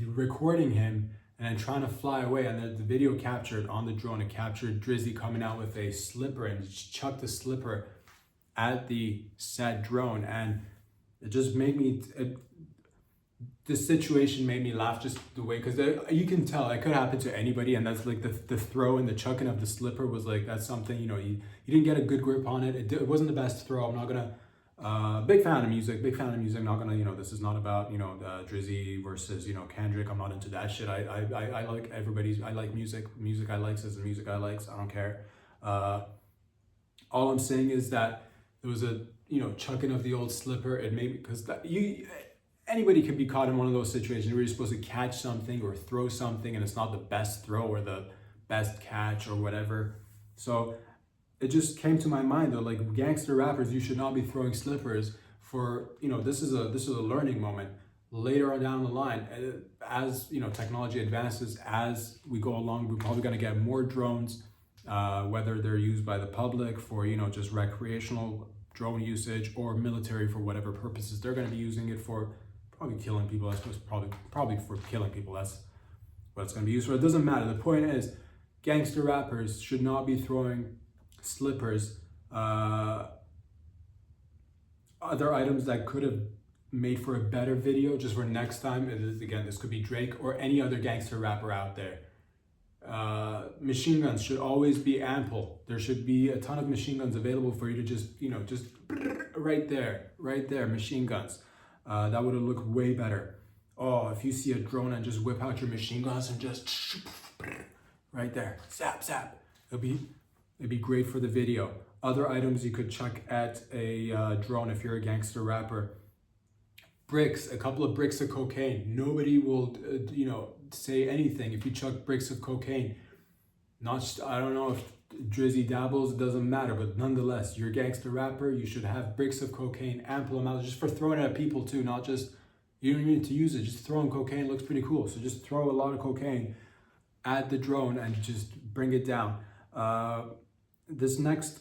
recording him and then trying to fly away. And the video captured on the drone, it captured Drizzy coming out with a slipper and chucked the slipper at the said drone. And it just made me, this situation made me laugh just the way, because you can tell it could happen to anybody. And that's like the throw and the chucking of the slipper was like, that's something, you didn't get a good grip on it. It wasn't the best throw. I'm not gonna, big fan of music, not gonna, this is not about, Drizzy versus, Kendrick. I'm not into that shit. I like everybody's, I like music I likes is the music I likes. I don't care. All I'm saying is that there was a, chucking of the old slipper. It made me, because anybody could be caught in one of those situations where you're supposed to catch something or throw something and it's not the best throw or the best catch or whatever. So it just came to my mind though, like gangster rappers, you should not be throwing slippers for, this is a learning moment. Later on down the line, as technology advances, as we go along, we're probably going to get more drones, whether they're used by the public for, just recreational drone usage or military for whatever purposes they're going to be using it for. Probably killing people. I suppose probably for killing people. That's what it's going to be used for. It doesn't matter. The point is, gangster rappers should not be throwing slippers, other items that could have made for a better video just for next time. Again, this could be Drake or any other gangster rapper out there. Machine guns should always be ample. There should be a ton of machine guns available for you to just right there, machine guns. That would have looked way better. Oh, if you see a drone and just whip out your machine guns and just right there, zap, zap. It'd be great for the video. Other items you could chuck at a drone if you're a gangster rapper. Bricks, a couple of bricks of cocaine. Nobody will, say anything if you chuck bricks of cocaine. I don't know if Drizzy dabbles, it doesn't matter, but nonetheless, you're a gangster rapper, you should have bricks of cocaine, ample amounts, just for throwing it at people too, not just, you don't need to use it, just throwing cocaine looks pretty cool. So just throw a lot of cocaine at the drone and just bring it down. This next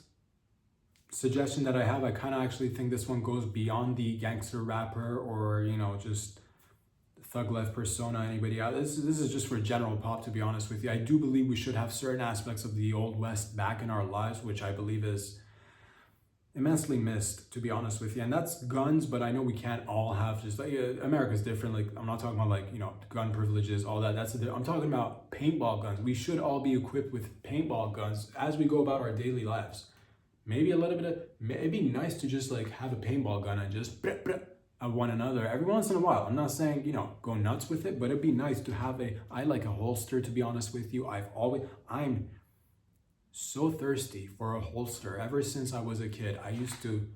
suggestion that I have, I kind of actually think this one goes beyond the gangster rapper or, just thug life persona, anybody out. This is just for general pop, to be honest with you. I do believe we should have certain aspects of the Old West back in our lives, which I believe is immensely missed, to be honest with you. And that's guns, but I know we can't all have just like, America's different. Like, I'm not talking about like, gun privileges, all that. I'm talking about paintball guns. We should all be equipped with paintball guns as we go about our daily lives. Maybe a little bit of, it'd be nice to just like have a paintball gun and just at one another every once in a while. I'm not saying, go nuts with it, but it'd be nice to have I like a holster, to be honest with you. I'm so thirsty for a holster. Ever since I was a kid, I used to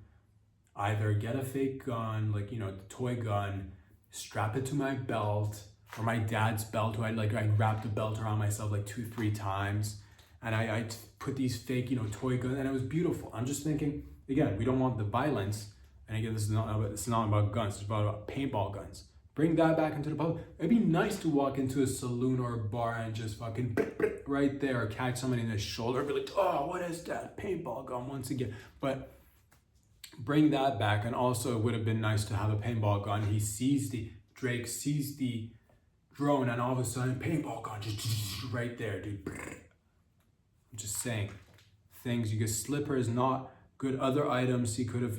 either get a fake gun, like, the toy gun, strap it to my belt or my dad's belt, who I'd wrap the belt around myself like 2-3 times. And I put these fake, toy guns, and it was beautiful. I'm just thinking, again, we don't want the violence. And again, it's not about guns, it's about paintball guns. Bring that back into the public. It'd be nice to walk into a saloon or a bar and just fucking right there, or catch somebody in the shoulder and be like, oh, what is that? Paintball gun once again. But bring that back. And also it would have been nice to have a paintball gun. Drake sees the drone and all of a sudden, paintball gun, just right there, dude. I'm just saying, things, you get slippers, not good. Other items he could have,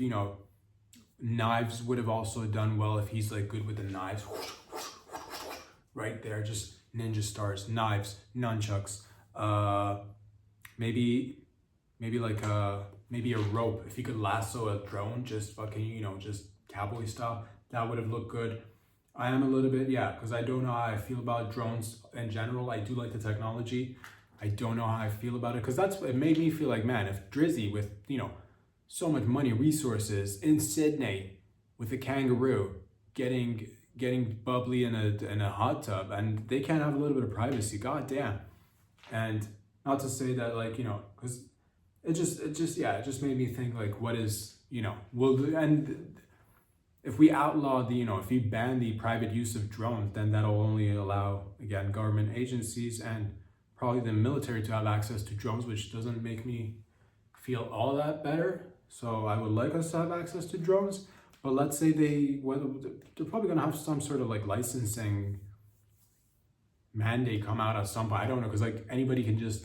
knives would have also done well if he's like good with the knives. Right there, just ninja stars, knives, nunchucks. Maybe a rope. If he could lasso a drone, just fucking, just cowboy style, that would have looked good. I am a little bit, because I don't know how I feel about drones in general. I do like the technology. I don't know how I feel about it, because that's what it made me feel like, man, if Drizzy with, so much money, resources in Sydney with a kangaroo getting bubbly in a hot tub, and they can't have a little bit of privacy, god damn. And not to say that, like, because it just made me think, like, what is, and if we outlaw if we ban the private use of drones, then that'll only allow, again, government agencies and probably the military to have access to drones, which doesn't make me feel all that better. So I would like us to have access to drones, but let's say they're probably gonna have some sort of like licensing mandate come out at some point. I don't know, because like anybody can just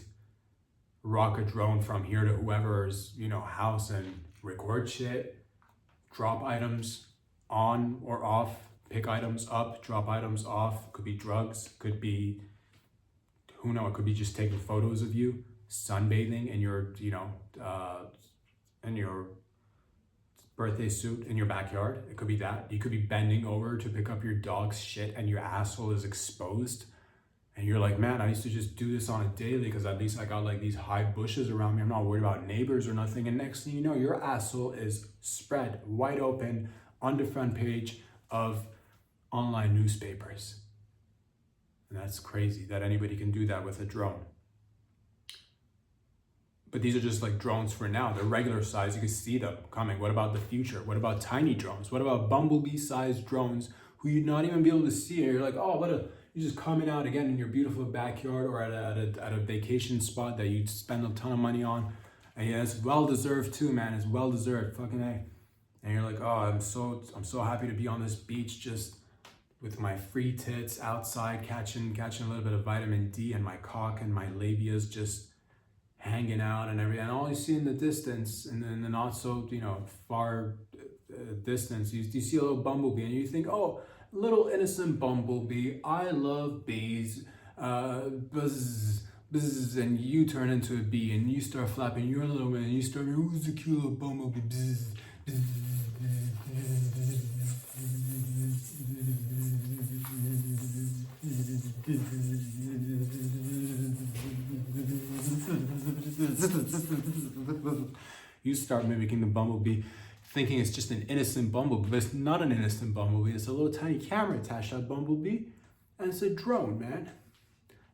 rock a drone from here to whoever's house and record shit, drop items on or off, pick items up, drop items off. Could be drugs, could be, who knows, it could be just taking photos of you sunbathing in your in your birthday suit in your backyard. It could be that. You could be bending over to pick up your dog's shit and your asshole is exposed. And you're like, man, I used to just do this on a daily because at least I got like these high bushes around me. I'm not worried about neighbors or nothing. And next thing you know, your asshole is spread wide open on the front page of online newspapers. And that's crazy that anybody can do that with a drone. But these are just like drones for now. They're regular size. You can see them coming. What about the future? What about tiny drones? What about bumblebee-sized drones who you'd not even be able to see? And you're like, oh, you're just coming out again in your beautiful backyard or at a vacation spot that you'd spend a ton of money on. And yeah, it's well-deserved too, man. It's well-deserved, fucking A. And you're like, oh, I'm so happy to be on this beach just with my free tits outside, catching a little bit of vitamin D, and my cock and my labias just hanging out and everything. And all you see in the distance, and in the not so far distance, you see a little bumblebee, and you think, oh, little innocent bumblebee, I love bees, buzz, buzz, and you turn into a bee, and you start flapping your little wings, and you start, who's the cute little bumblebee, buzz, buzz, you start mimicking the bumblebee, thinking it's just an innocent bumblebee, but it's not an innocent bumblebee. It's a little tiny camera attached to that bumblebee, and it's a drone, man.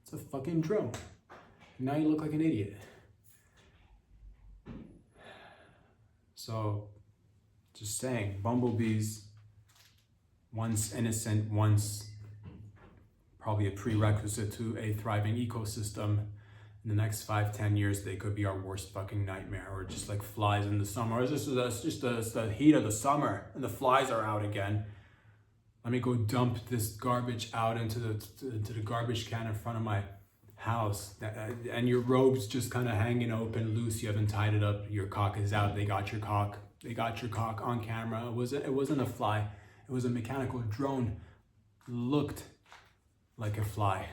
It's a fucking drone. Now you look like an idiot. So, just saying, bumblebees, once innocent, once probably a prerequisite to a thriving ecosystem. In the next 5-10 years, they could be our worst fucking nightmare, or just like flies in the summer. Or it's just the heat of the summer and the flies are out again. Let me go dump this garbage out into the garbage can in front of my house, and your robe's just kind of hanging open, loose. You haven't tied it up. Your cock is out. They got your cock. They got your cock on camera. It wasn't a fly. It was a mechanical drone. Looked like a fly.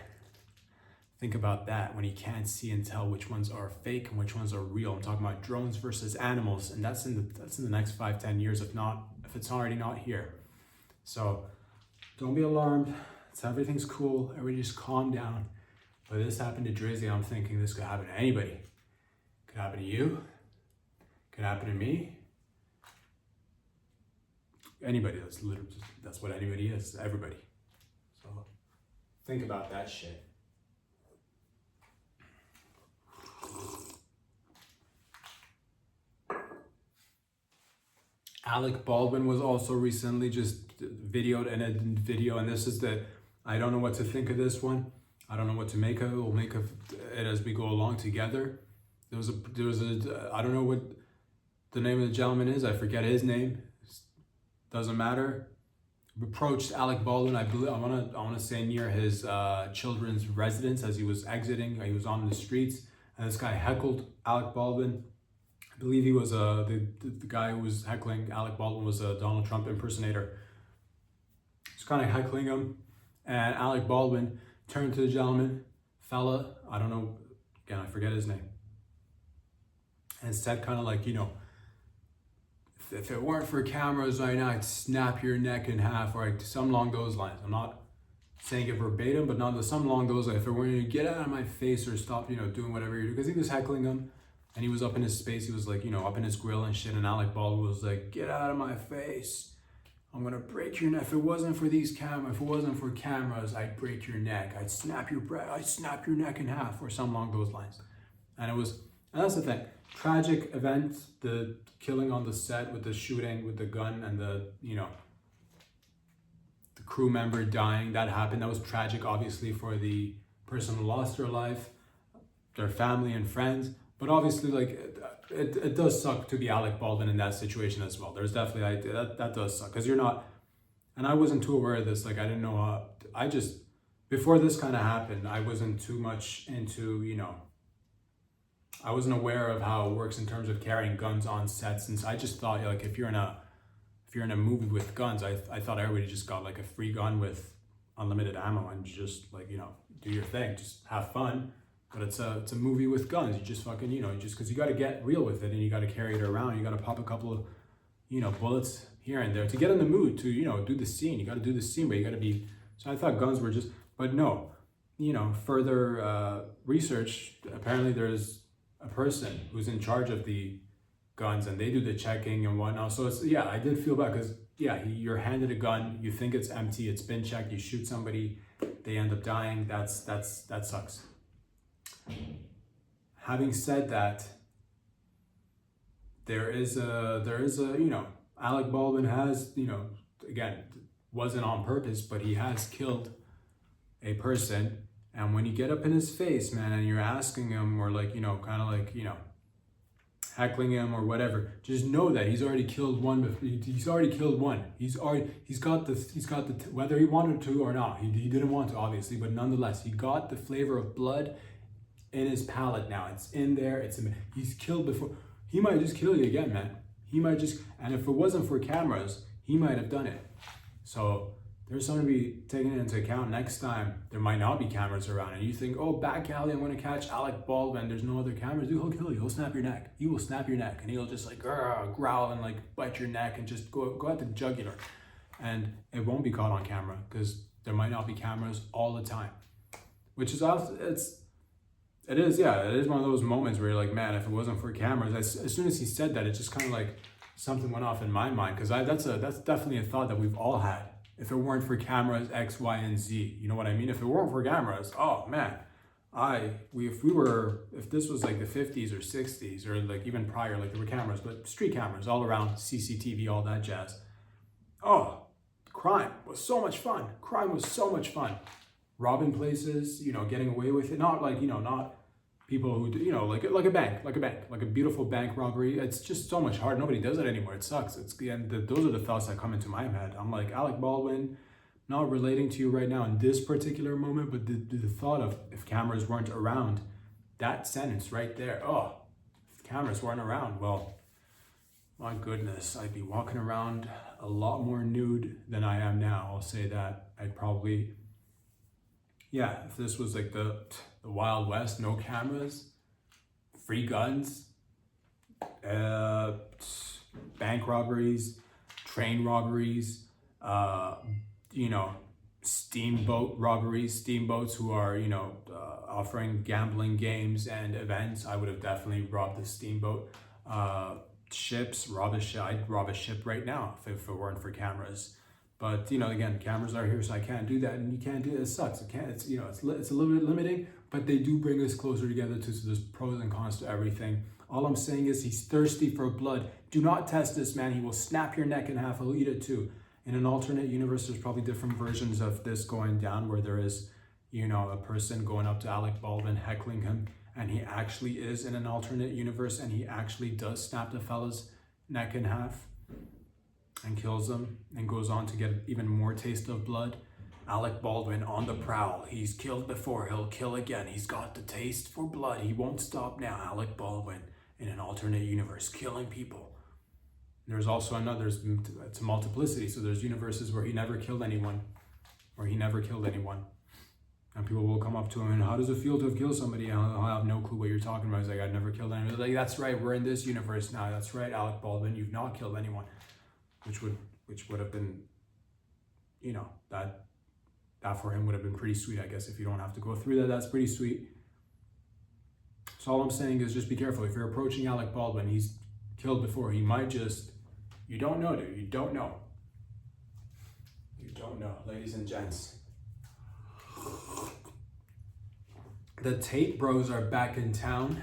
Think about that, when you can't see and tell which ones are fake and which ones are real. I'm talking about drones versus animals, and that's in the next 5-10 years, if it's already not here. So don't be alarmed. Everything's cool. Everybody just calm down. But this happened to Drizzy. I'm thinking this could happen to anybody. Could happen to you. Could happen to me. Anybody. That's what anybody is. Everybody. So think about that shit. Alec Baldwin was also recently just videoed in a video, and this is I don't know what to think of this one. I don't know what to make of it. We'll make of it as we go along together. There was a I don't know what the name of the gentleman is. I forget his name. Doesn't matter. Approached Alec Baldwin, I want to say near his children's residence as he was exiting. He was on the streets, and this guy heckled Alec Baldwin. I believe he was the guy who was heckling Alec Baldwin was a Donald Trump impersonator. He's kind of heckling him, and Alec Baldwin turned to the gentleman, fella, I don't know, again, I forget his name, and said kind of like, if it weren't for cameras right now, I'd snap your neck in half, or some along those lines. I'm not saying it verbatim, but not something along those lines. If it were to get out of my face or stop, doing whatever you're doing, because he was heckling him, and he was up in his space. He was like, up in his grill and shit. And Alec Baldwin was like, "Get out of my face! I'm gonna break your neck. If it wasn't for cameras, I'd break your neck. I'd snap your neck in half," or something along those lines. And that's the thing. Tragic event, the killing on the set with the shooting with the gun and the crew member dying. That happened. That was tragic, obviously, for the person who lost their life, their family and friends. But obviously, it does suck to be Alec Baldwin in that situation as well. There's definitely that does suck, because you're not. And I wasn't too aware of this. I didn't know how. Before this kind of happened, I wasn't too much into I wasn't aware of how it works in terms of carrying guns on set. Since I just thought if you're in a movie with guns, I thought everybody just got a free gun with unlimited ammo and just do your thing, just have fun. But it's a movie with guns. You just fucking because you got to get real with it, and you got to carry it around. You got to pop a couple of bullets here and there to get in the mood to do the scene. You got to do the scene, but you got to be. So I thought guns were just, but no, further research. Apparently, there's a person who's in charge of the guns, and they do the checking and whatnot. So I did feel bad, because you're handed a gun, you think it's empty, it's been checked, you shoot somebody, they end up dying. That sucks. Having said that, there is a Alec Baldwin has again, wasn't on purpose, but he has killed a person. And when you get up in his face, man, and you're asking him, or heckling him or whatever, just know that he's already killed one. He's already killed one. He's got the whether he wanted to or not. He didn't want to, obviously, but nonetheless, he got the flavor of blood in his palate now. It's in there. He's killed before. He might just kill you again, man. And if it wasn't for cameras, he might have done it. So there's something to be taken into account. Next time, there might not be cameras around, and you think, oh, back alley, I'm going to catch Alec Baldwin. There's no other cameras. Dude, he'll kill you. He'll snap your neck. He will snap your neck, and he'll just growl and bite your neck and just go at the jugular. And it won't be caught on camera, because there might not be cameras all the time. Which is it is one of those moments where you're like, man, if it wasn't for cameras, as soon as he said that, it just kind of something went off in my mind, because that's definitely a thought that we've all had. If it weren't for cameras, X, Y, and Z, you know what I mean? If it weren't for cameras, oh man, if this was the 50s or 60s or even prior, there were cameras, but street cameras all around, CCTV, all that jazz. Oh, crime was so much fun. Robbing places, getting away with it. Not not people who do, like a beautiful bank robbery. It's just so much hard. Nobody does it anymore. It sucks. Those are the thoughts that come into my head. I'm like, Alec Baldwin, not relating to you right now in this particular moment, but the thought of, if cameras weren't around, that sentence right there. Oh, if cameras weren't around, well, my goodness, I'd be walking around a lot more nude than I am now. I'll say that. I'd probably, if this was the Wild West, no cameras, free guns, bank robberies, train robberies, steamboat robberies, steamboats who are, offering gambling games and events. I would have definitely robbed the steamboat. Ships, I'd rob a ship right now if it weren't for cameras. But again, cameras are here, so I can't do that, and you can't do it. It sucks. It's a little bit limiting, but they do bring us closer together too. So there's pros and cons to everything. All I'm saying is, he's thirsty for blood. Do not test this man. He will snap your neck in half. He'll eat it too. In an alternate universe, there's probably different versions of this going down, where there is, a person going up to Alec Baldwin, heckling him, and he actually is in an alternate universe, and he actually does snap the fella's neck in half and kills him, and goes on to get even more taste of blood. Alec Baldwin on the prowl. He's killed before, he'll kill again. He's got the taste for blood. He won't stop now. Alec Baldwin in an alternate universe, killing people. There's also it's a multiplicity. So there's universes where he never killed anyone. And people will come up to him and, how does it feel to have killed somebody? And I'll have no clue what you're talking about. He's like, I've never killed anyone. Like, that's right, we're in this universe now. That's right, Alec Baldwin, you've not killed anyone. Which would have been, that that for him would have been pretty sweet, I guess. If you don't have to go through that, that's pretty sweet. So all I'm saying is just be careful. If you're approaching Alec Baldwin, he's killed before. He might just, you don't know, dude. You don't know. You don't know, ladies and gents. The Tate bros are back in town.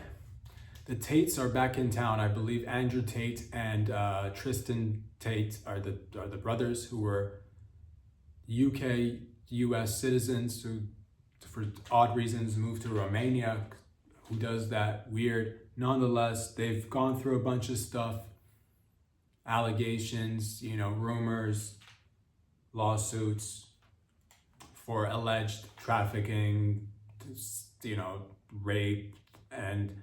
The Tates are back in town. I believe Andrew Tate and Tristan Tate are the brothers who were UK, US citizens who, for odd reasons, moved to Romania. Who does that? Weird. Nonetheless, they've gone through a bunch of stuff. Allegations, rumors, lawsuits for alleged trafficking, rape, and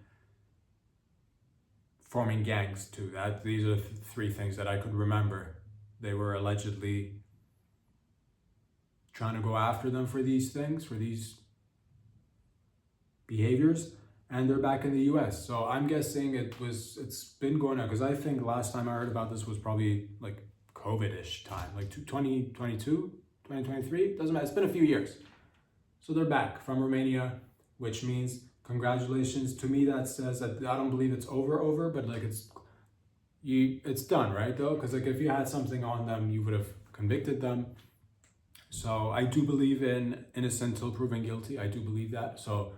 forming gangs too. These are three things that I could remember. They were allegedly trying to go after them for these things, for these behaviors, and they're back in the US. So I'm guessing it's been going on, because I think last time I heard about this was probably like COVID-ish time, like 2022, 2023, doesn't matter, it's been a few years. So they're back from Romania, which means congratulations. To me, that says that I don't believe it's over, but like it's done, right? Though, because like if you had something on them, you would have convicted them. So I do believe in innocent till proven guilty. I do believe that. So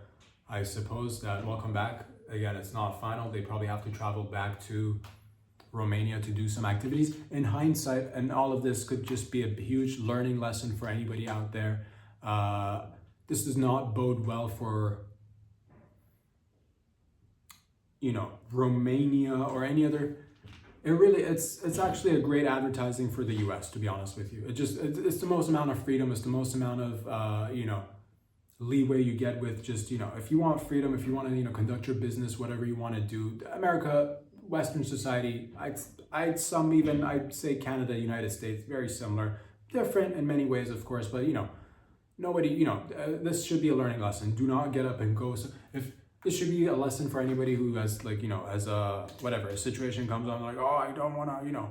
I suppose that welcome back. Again, it's not final. They probably have to travel back to Romania to do some activities. In hindsight, and all of this could just be a huge learning lesson for anybody out there. This does not bode well for Romania or any other. It's actually a great advertising for the US, to be honest with you. It's the most amount of freedom, it's the most amount of leeway you get with just, if you want freedom, if you want to, conduct your business, whatever you want to do. America, Western society, I'd say Canada, United States, very similar, different in many ways, of course, but nobody, this should be a learning lesson. Do not get up and go. So if this should be a lesson for anybody who has as a situation comes on, like, oh, I don't want to,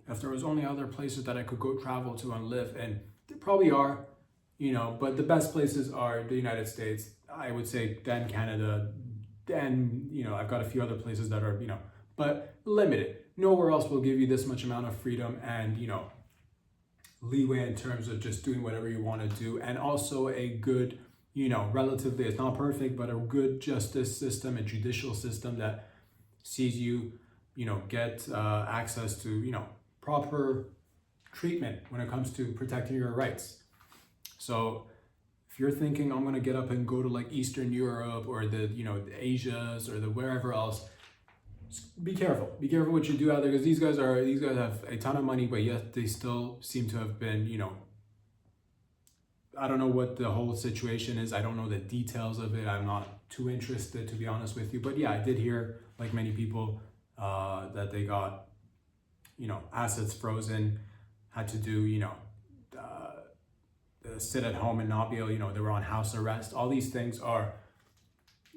if there was only other places that I could go travel to and live, and there probably are, but the best places are the United States, I would say, then Canada, then, I've got a few other places that are, but limited. Nowhere else will give you this much amount of freedom and, leeway in terms of just doing whatever you want to do, and also a good, relatively, it's not perfect, but a good justice system, a judicial system that sees you, get access to, proper treatment when it comes to protecting your rights. So if you're thinking, I'm going to get up and go to like Eastern Europe or the Asias or the wherever else, be careful what you do out there, because these guys have a ton of money, but yet they still seem to have been, I don't know what the whole situation is. I don't know the details of it. I'm not too interested, to be honest with you. But yeah, I did hear, like many people, that they got, assets frozen, had to do, sit at home and not be able, they were on house arrest. All these things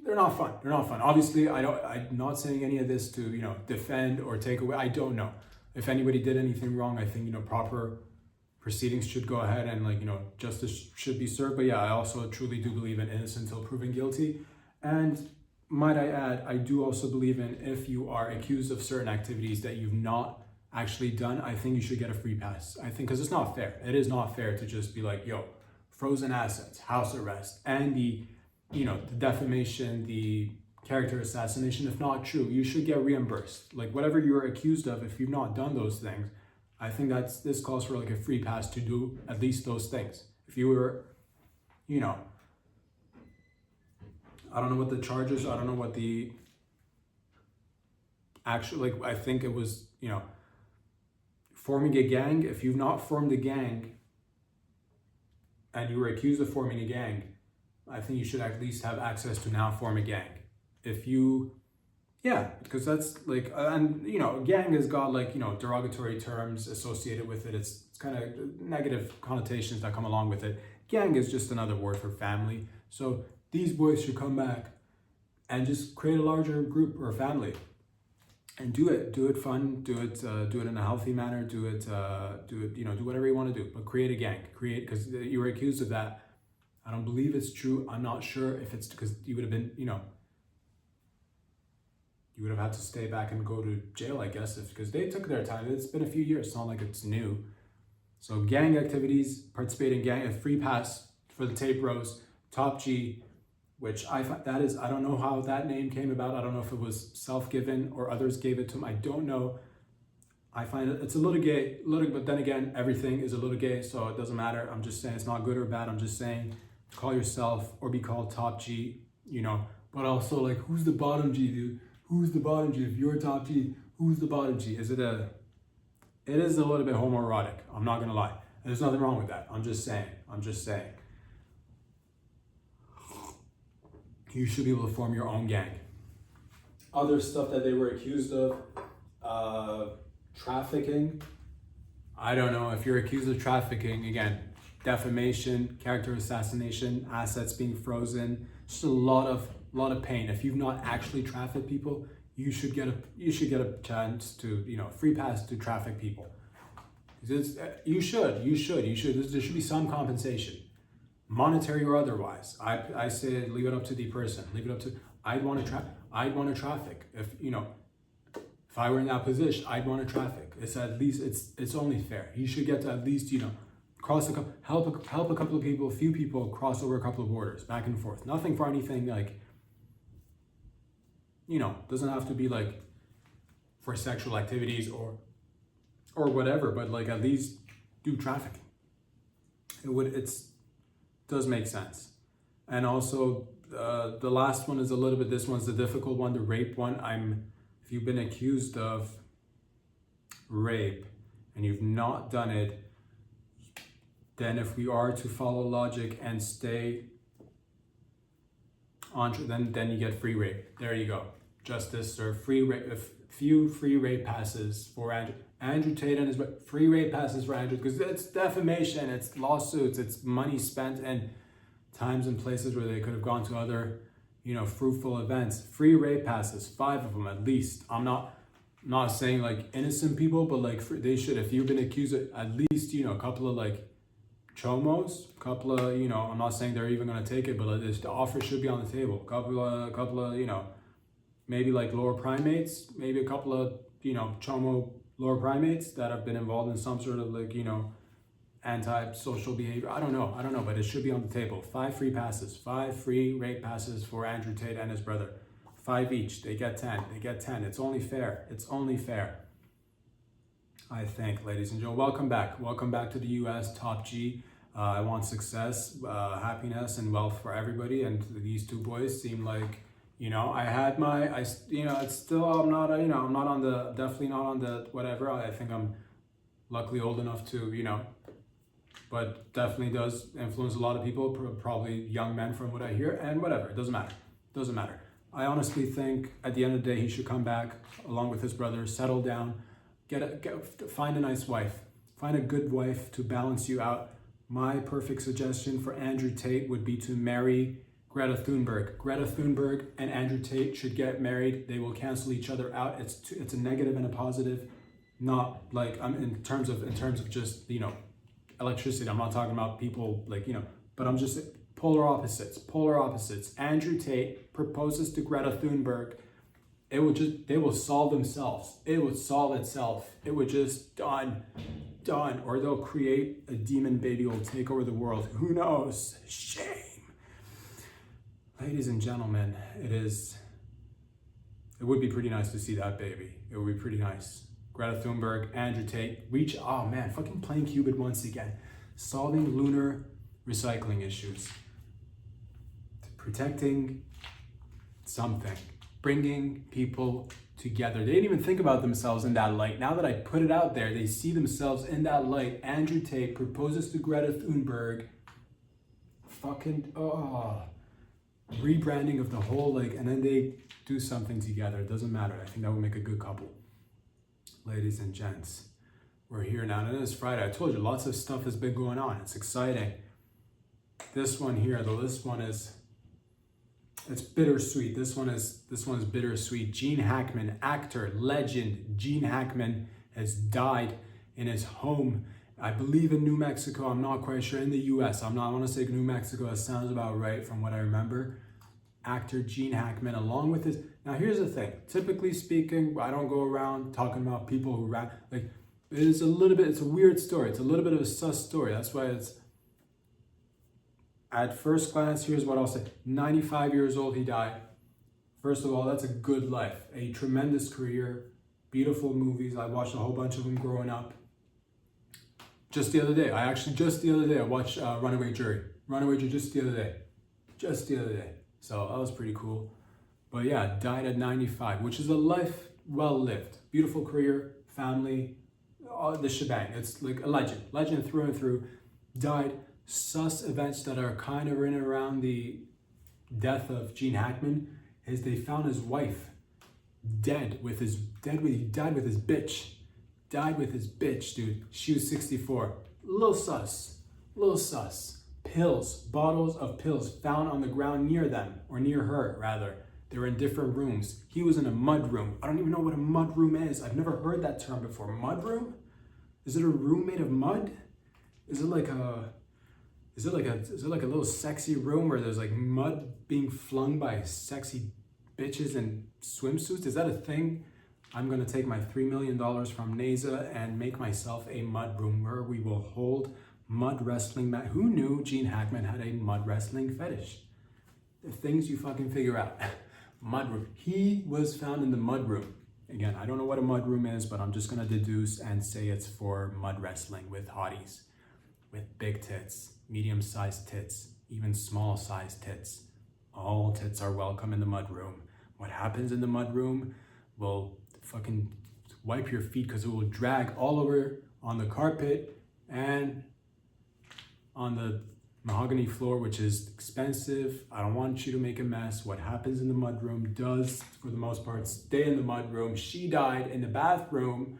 they're not fun. They're not fun. Obviously, I'm not saying any of this to, defend or take away. I don't know. If anybody did anything wrong, I think, proper proceedings should go ahead and justice should be served. But yeah, I also truly do believe in innocent till proven guilty. And might I add, I do also believe in, if you are accused of certain activities that you've not actually done, I think you should get a free pass. I think, because it's not fair. It is not fair to just be like, frozen assets, house arrest, and the defamation, the character assassination. If not true, you should get reimbursed. Like whatever you're accused of, if you've not done those things, I think this calls for like a free pass to do at least those things. If you were, I don't know what the charges, I don't know what the actual, I think it was, forming a gang. If you've not formed a gang and you were accused of forming a gang, I think you should at least have access to now form a gang. If you, because that's and gang has got derogatory terms associated with it. It's kind of negative connotations that come along with it. Gang is just another word for family. So these boys should come back and just create a larger group or family. and do it fun, do it in a healthy manner, do it, you know, do whatever you want to do, but create a gang, because you were accused of that. I don't believe it's true. I'm not sure if it's because you would have been, you know, you would have had to stay back and go to jail, I guess, because they took their time. It's been a few years. It's not like it's new. So gang activities, participate in gang, a free pass for the Tate Bros, Top G, which I don't know how that name came about. I don't know if it was self-given or others gave it to him. I don't know. I find it's a little gay, but then again, everything is a little gay, so it doesn't matter. I'm just saying it's not good or bad. I'm just saying call yourself or be called Top G, you know, but also like, who's the bottom G, dude? Who's the bottom G? If you're Top G, who's the bottom G? It is a little bit homoerotic. I'm not gonna lie. There's nothing wrong with that. I'm just saying. You should be able to form your own gang. Other stuff that they were accused of, trafficking. I don't know if you're accused of trafficking, again, defamation, character assassination, assets being frozen, just a lot of pain. If you've not actually trafficked people, you should get a chance to, you know, free pass to traffic people. You should. There should be some compensation, monetary or otherwise. I say leave it up to the person. Leave it up to. I'd want to traffic. If you know, if I were in that position, I'd want to traffic. It's at least it's only fair. You should get to at least, you know, help a couple of people, a few people cross over a couple of borders, back and forth. Nothing for anything like, you know, doesn't have to be like for sexual activities or whatever, but like at least do trafficking. It does make sense. And also the last one is a little bit, this one's the difficult one, the rape one. If you've been accused of rape and you've not done it, then if we are to follow logic and stay on, then you get free rape. There you go. Justice or free rape, a few free rape passes for Andrew Tate and his free rape passes for Andrew, because it's defamation, it's lawsuits, it's money spent and times and places where they could have gone to other, you know, fruitful events. Free rape passes, 5 of them at least. I'm not saying like innocent people, but like they should, if you've been accused of at least, you know, a couple of like chomos, couple of, you know, I'm not saying they're even going to take it, but the offer should be on the table. Couple of, you know, maybe like lower primates, maybe a couple of, you know, chomo lower primates that have been involved in some sort of like, you know, anti-social behavior. I don't know, but it should be on the table. 5 free passes, 5 free rape passes for Andrew Tate and his brother. 5 each, they get 10. It's only fair. I think, ladies and gentlemen, welcome back to the US, Top G. I want success, happiness, and wealth for everybody, and these 2 boys seem like, you know, it's still, I'm not definitely not on the whatever. I think I'm luckily old enough to, you know, but definitely does influence a lot of people, probably young men from what I hear, and whatever, it doesn't matter. I honestly think at the end of the day, he should come back along with his brother, settle down, find a nice wife, find a good wife to balance you out. My perfect suggestion for Andrew Tate would be to marry Greta Thunberg. Greta Thunberg and Andrew Tate should get married. They will cancel each other out. It's a negative and a positive, not like in terms of just, you know, electricity. I'm not talking about people like, you know, but I'm just polar opposites. Andrew Tate proposes to Greta Thunberg. They will solve themselves. It would solve itself. It would just done. Or they'll create a demon baby who will take over the world. Who knows? Shame. Ladies and gentlemen, it would be pretty nice to see that baby. It would be pretty nice. Greta Thunberg, Andrew Tate, oh man, fucking playing Cupid once again. Solving lunar recycling issues. Protecting something. Bringing people together. They didn't even think about themselves in that light. Now that I put it out there, they see themselves in that light. Andrew Tate proposes to Greta Thunberg. Fucking, rebranding of the whole, like, and then they do something together. It doesn't matter. I think that would make a good couple. Ladies and gents, we're here now, and it is Friday. I told you, lots of stuff has been going on. It's exciting. This one here, though, this one is It's bittersweet. This one is bittersweet. Gene Hackman, actor, legend. Gene Hackman has died in his home, I believe in New Mexico. I'm not quite sure. In the US. I want to say New Mexico. That sounds about right from what I remember. Actor Gene Hackman, along with his... Now here's the thing. Typically speaking, I don't go around talking about people who rap. Like, it's a weird story. It's a little bit of a sus story. That's why it's... At first glance, here's what I'll say. 95 years old, he died. First of all, that's a good life. A tremendous career. Beautiful movies. I watched a whole bunch of them growing up. Just the other day, I watched Runaway Jury. Runaway Jury just the other day. So that was pretty cool. But yeah, died at 95, which is a life well lived. Beautiful career, family, all the shebang. It's like a legend through and through. Died. Sus events that are kind of in and around the death of Gene Hackman is they found his wife dead with his bitch. Died with his bitch, dude. She was 64. Little sus. Pills, bottles of pills found on the ground near them, or near her, rather. They were in different rooms. He was in a mud room. I don't even know what a mud room is. I've never heard that term before. Mud room? Is it a room made of mud? Is it like a little sexy room where there's like mud being flung by sexy bitches in swimsuits? Is that a thing? I'm gonna take my $3 million from NASA and make myself a mud room where we will hold mud wrestling match. Who knew Gene Hackman had a mud wrestling fetish? The things you fucking figure out. Mud room. He was found in the mud room. Again, I don't know what a mud room is, but I'm just gonna deduce and say it's for mud wrestling with hotties, with big tits, medium-sized tits, even small-sized tits. All tits are welcome in the mud room. What happens in the mud room will fucking wipe your feet because it will drag all over on the carpet and on the mahogany floor, which is expensive. I don't want you to make a mess. What happens in the mud room does, for the most part, stay in the mud room. She died in the bathroom.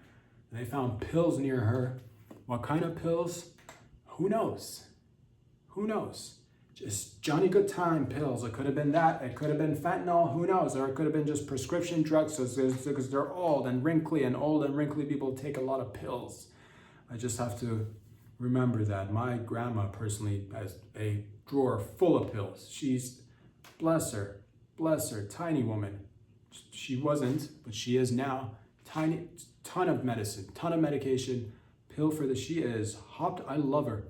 And they found pills near her. What kind of pills? Who knows? Just Johnny Good Time pills. It could have been that. It could have been fentanyl. Who knows? Or it could have been just prescription drugs because they're old and wrinkly people take a lot of pills. I just have to remember that. My grandma personally has a drawer full of pills. She's, bless her, tiny woman. She wasn't, but she is now. Ton of medicine, ton of medication. Pill for the she is hopped. I love her.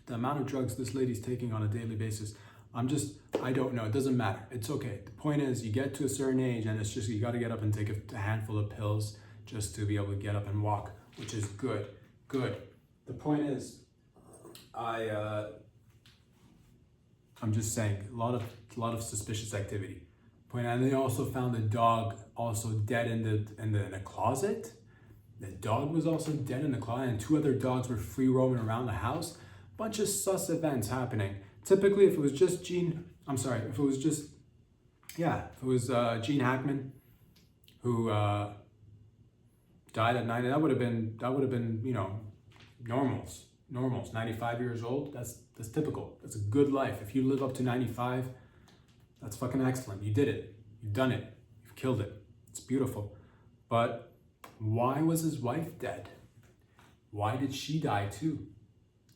The amount of drugs this lady's taking on a daily basis, I don't know. It doesn't matter. It's okay. The point is, you get to a certain age and it's just, you got to get up and take a handful of pills just to be able to get up and walk, which is good. The point is, I'm just saying, a lot of suspicious activity. And they also found the dog also dead in the closet. The dog was also dead in the closet, and 2 other dogs were free roaming around the house. Bunch of sus events happening. Typically, if it was Gene Hackman who died at 90, that would have been, you know, normals. 95 years old, that's typical. That's a good life. If you live up to 95, that's fucking excellent. You did it. You've done it. You've killed it. It's beautiful. But why was his wife dead? Why did she die too?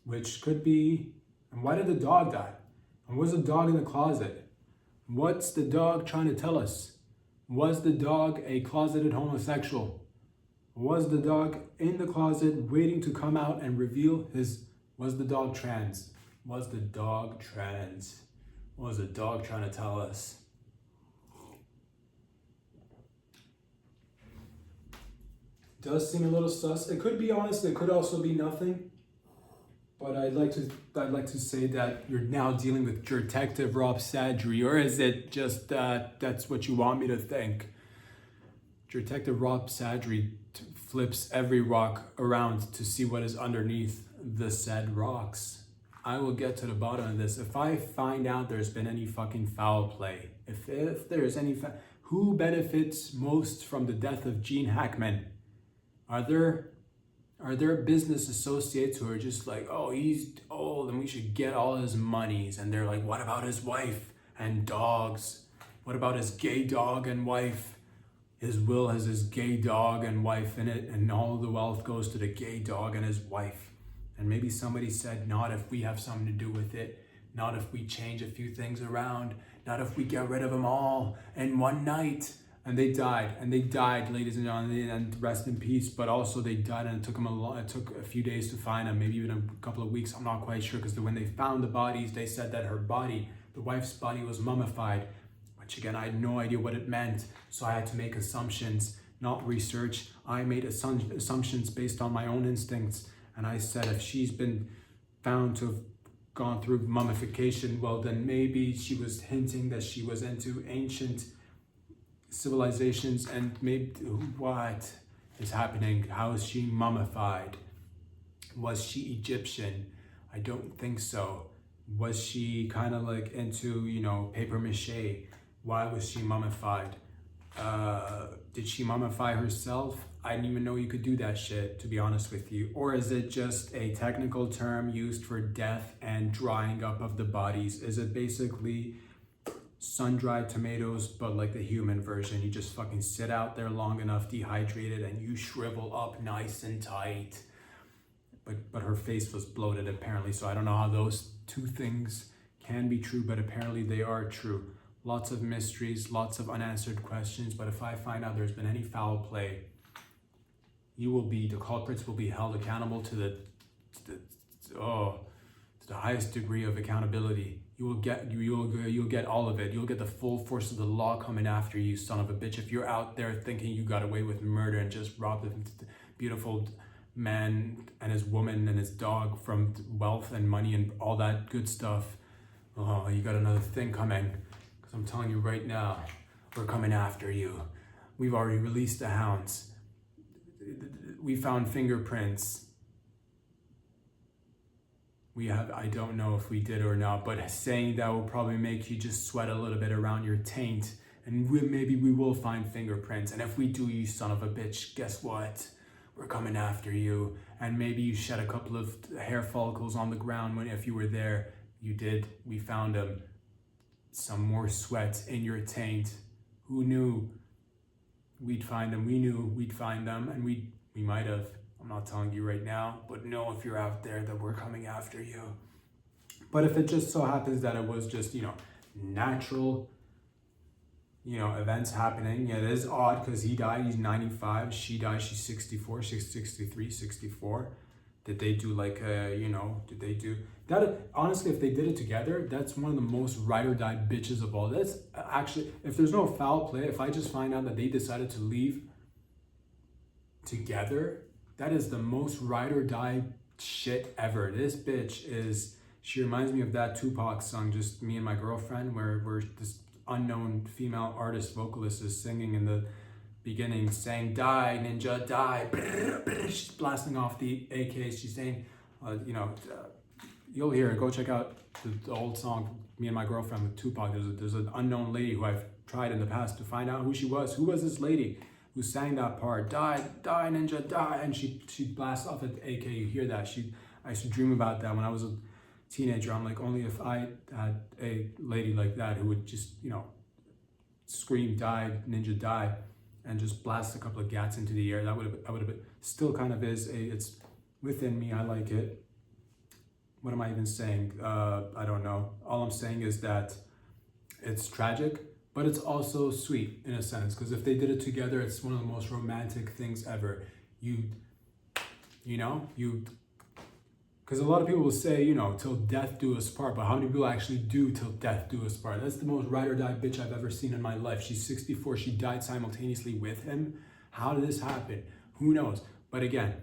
Which could be, and why did the dog die? And was the dog in the closet? What's the dog trying to tell us? Was the dog a closeted homosexual? Was the dog in the closet waiting to come out and reveal was the dog trans? Was the dog trans? What was the dog trying to tell us? Does seem a little sus. It could be honest, it could also be nothing. But I'd like to say that you're now dealing with Detective Rob Sadri, or is it just that's what you want me to think? Detective Rob Sadri flips every rock around to see what is underneath the said rocks. I will get to the bottom of this. If I find out there's been any fucking foul play, if there's any, who benefits most from the death of Gene Hackman? Are there business associates who are just like, oh, he's old and we should get all his monies? And they're like, what about his wife? And dogs. What about his gay dog and wife? His will has his gay dog and wife in it, and all the wealth goes to the gay dog and his wife. And maybe somebody said, not if we have something to do with it, not if we change a few things around, not if we get rid of them all in one night. And they died, ladies and gentlemen, and rest in peace. But also they died, and it took a few days to find them, maybe even a couple of weeks. I'm not quite sure, because when they found the bodies, they said that her body, the wife's body, was mummified. Which again, I had no idea what it meant, so I had to make assumptions, not research. I made assumptions based on my own instincts, and I said if she's been found to have gone through mummification, well then maybe she was hinting that she was into ancient civilizations, and maybe what is happening? How is she mummified? Was she Egyptian? I don't think so. Was she kind of like into, paper mache? Why was she mummified? Did she mummify herself? I didn't even know you could do that shit, to be honest with you. Or is it just a technical term used for death and drying up of the bodies? Is it basically sun-dried tomatoes, but like the human version? You just fucking sit out there long enough, dehydrated, and you shrivel up nice and tight. But her face was bloated apparently, so I don't know how those two things can be true, but apparently they are true. Lots of mysteries, lots of unanswered questions, but if I find out there's been any foul play, the culprits will be held accountable to the highest degree of accountability. You'll get all of it. You'll get the full force of the law coming after you, son of a bitch. If you're out there thinking you got away with murder and just robbed a beautiful man and his woman and his dog from wealth and money and all that good stuff, oh, you got another thing coming. Because I'm telling you right now, we're coming after you. We've already released the hounds. We found fingerprints. I don't know if we did or not, but saying that will probably make you just sweat a little bit around your taint. And maybe we will find fingerprints. And if we do, you son of a bitch, guess what? We're coming after you. And maybe you shed a couple of hair follicles on the ground if you were there. You did. We found them. Some more sweat in your taint. Who knew we'd find them? We knew we'd find them, and we might have. I'm not telling you right now, but know if you're out there that we're coming after you. But if it just so happens that it was just, natural, events happening, it is odd because he died, he's 95, she died, she's 64, she's 63, 64. Did they do did they do that? Honestly, if they did it together, that's one of the most ride or die bitches of all. That's actually, if there's no foul play, if I just find out that they decided to leave together, that is the most ride or die shit ever. This bitch she reminds me of that Tupac song, Just Me and My Girlfriend, where this unknown female artist vocalist is singing in the beginning, saying, "Die, ninja, die." She's blasting off the AKs. She's saying, you'll hear it. Go check out the old song, Me and My Girlfriend with Tupac. There's an unknown lady who I've tried in the past to find out who she was. Who was this lady who sang that part? Die, die, ninja, die. And she blasts off at the AK. You hear that. I used to dream about that when I was a teenager. I'm like, only if I had a lady like that who would just, scream, die, ninja, die, and just blast a couple of gats into the air. That would have been, still kind of it's within me. I like it. What am I even saying? I don't know. All I'm saying is that it's tragic, but it's also sweet in a sense, because if they did it together, it's one of the most romantic things ever. Because a lot of people will say, till death do us part, but how many people actually do till death do us part? That's the most ride or die bitch I've ever seen in my life. She's 64, she died simultaneously with him. How did this happen? Who knows? But again,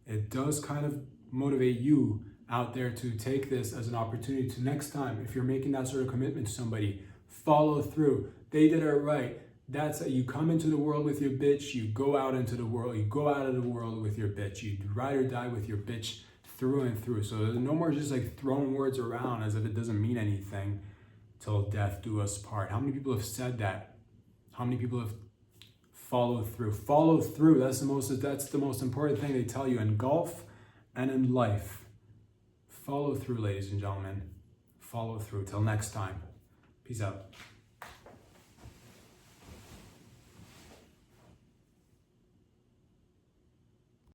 it does kind of motivate you out there to take this as an opportunity to next time, if you're making that sort of commitment to somebody, follow through. They did it right. That's it. You come into the world with your bitch, you go out into the world, you go out of the world with your bitch. You ride or die with your bitch through and through. So there's no more just like throwing words around as if it doesn't mean anything. Till death do us part. How many people have said that? How many people have followed through? Follow through. That's the most important thing they tell you in golf and in life. Follow through, ladies and gentlemen. Follow through. Till next time. Peace out.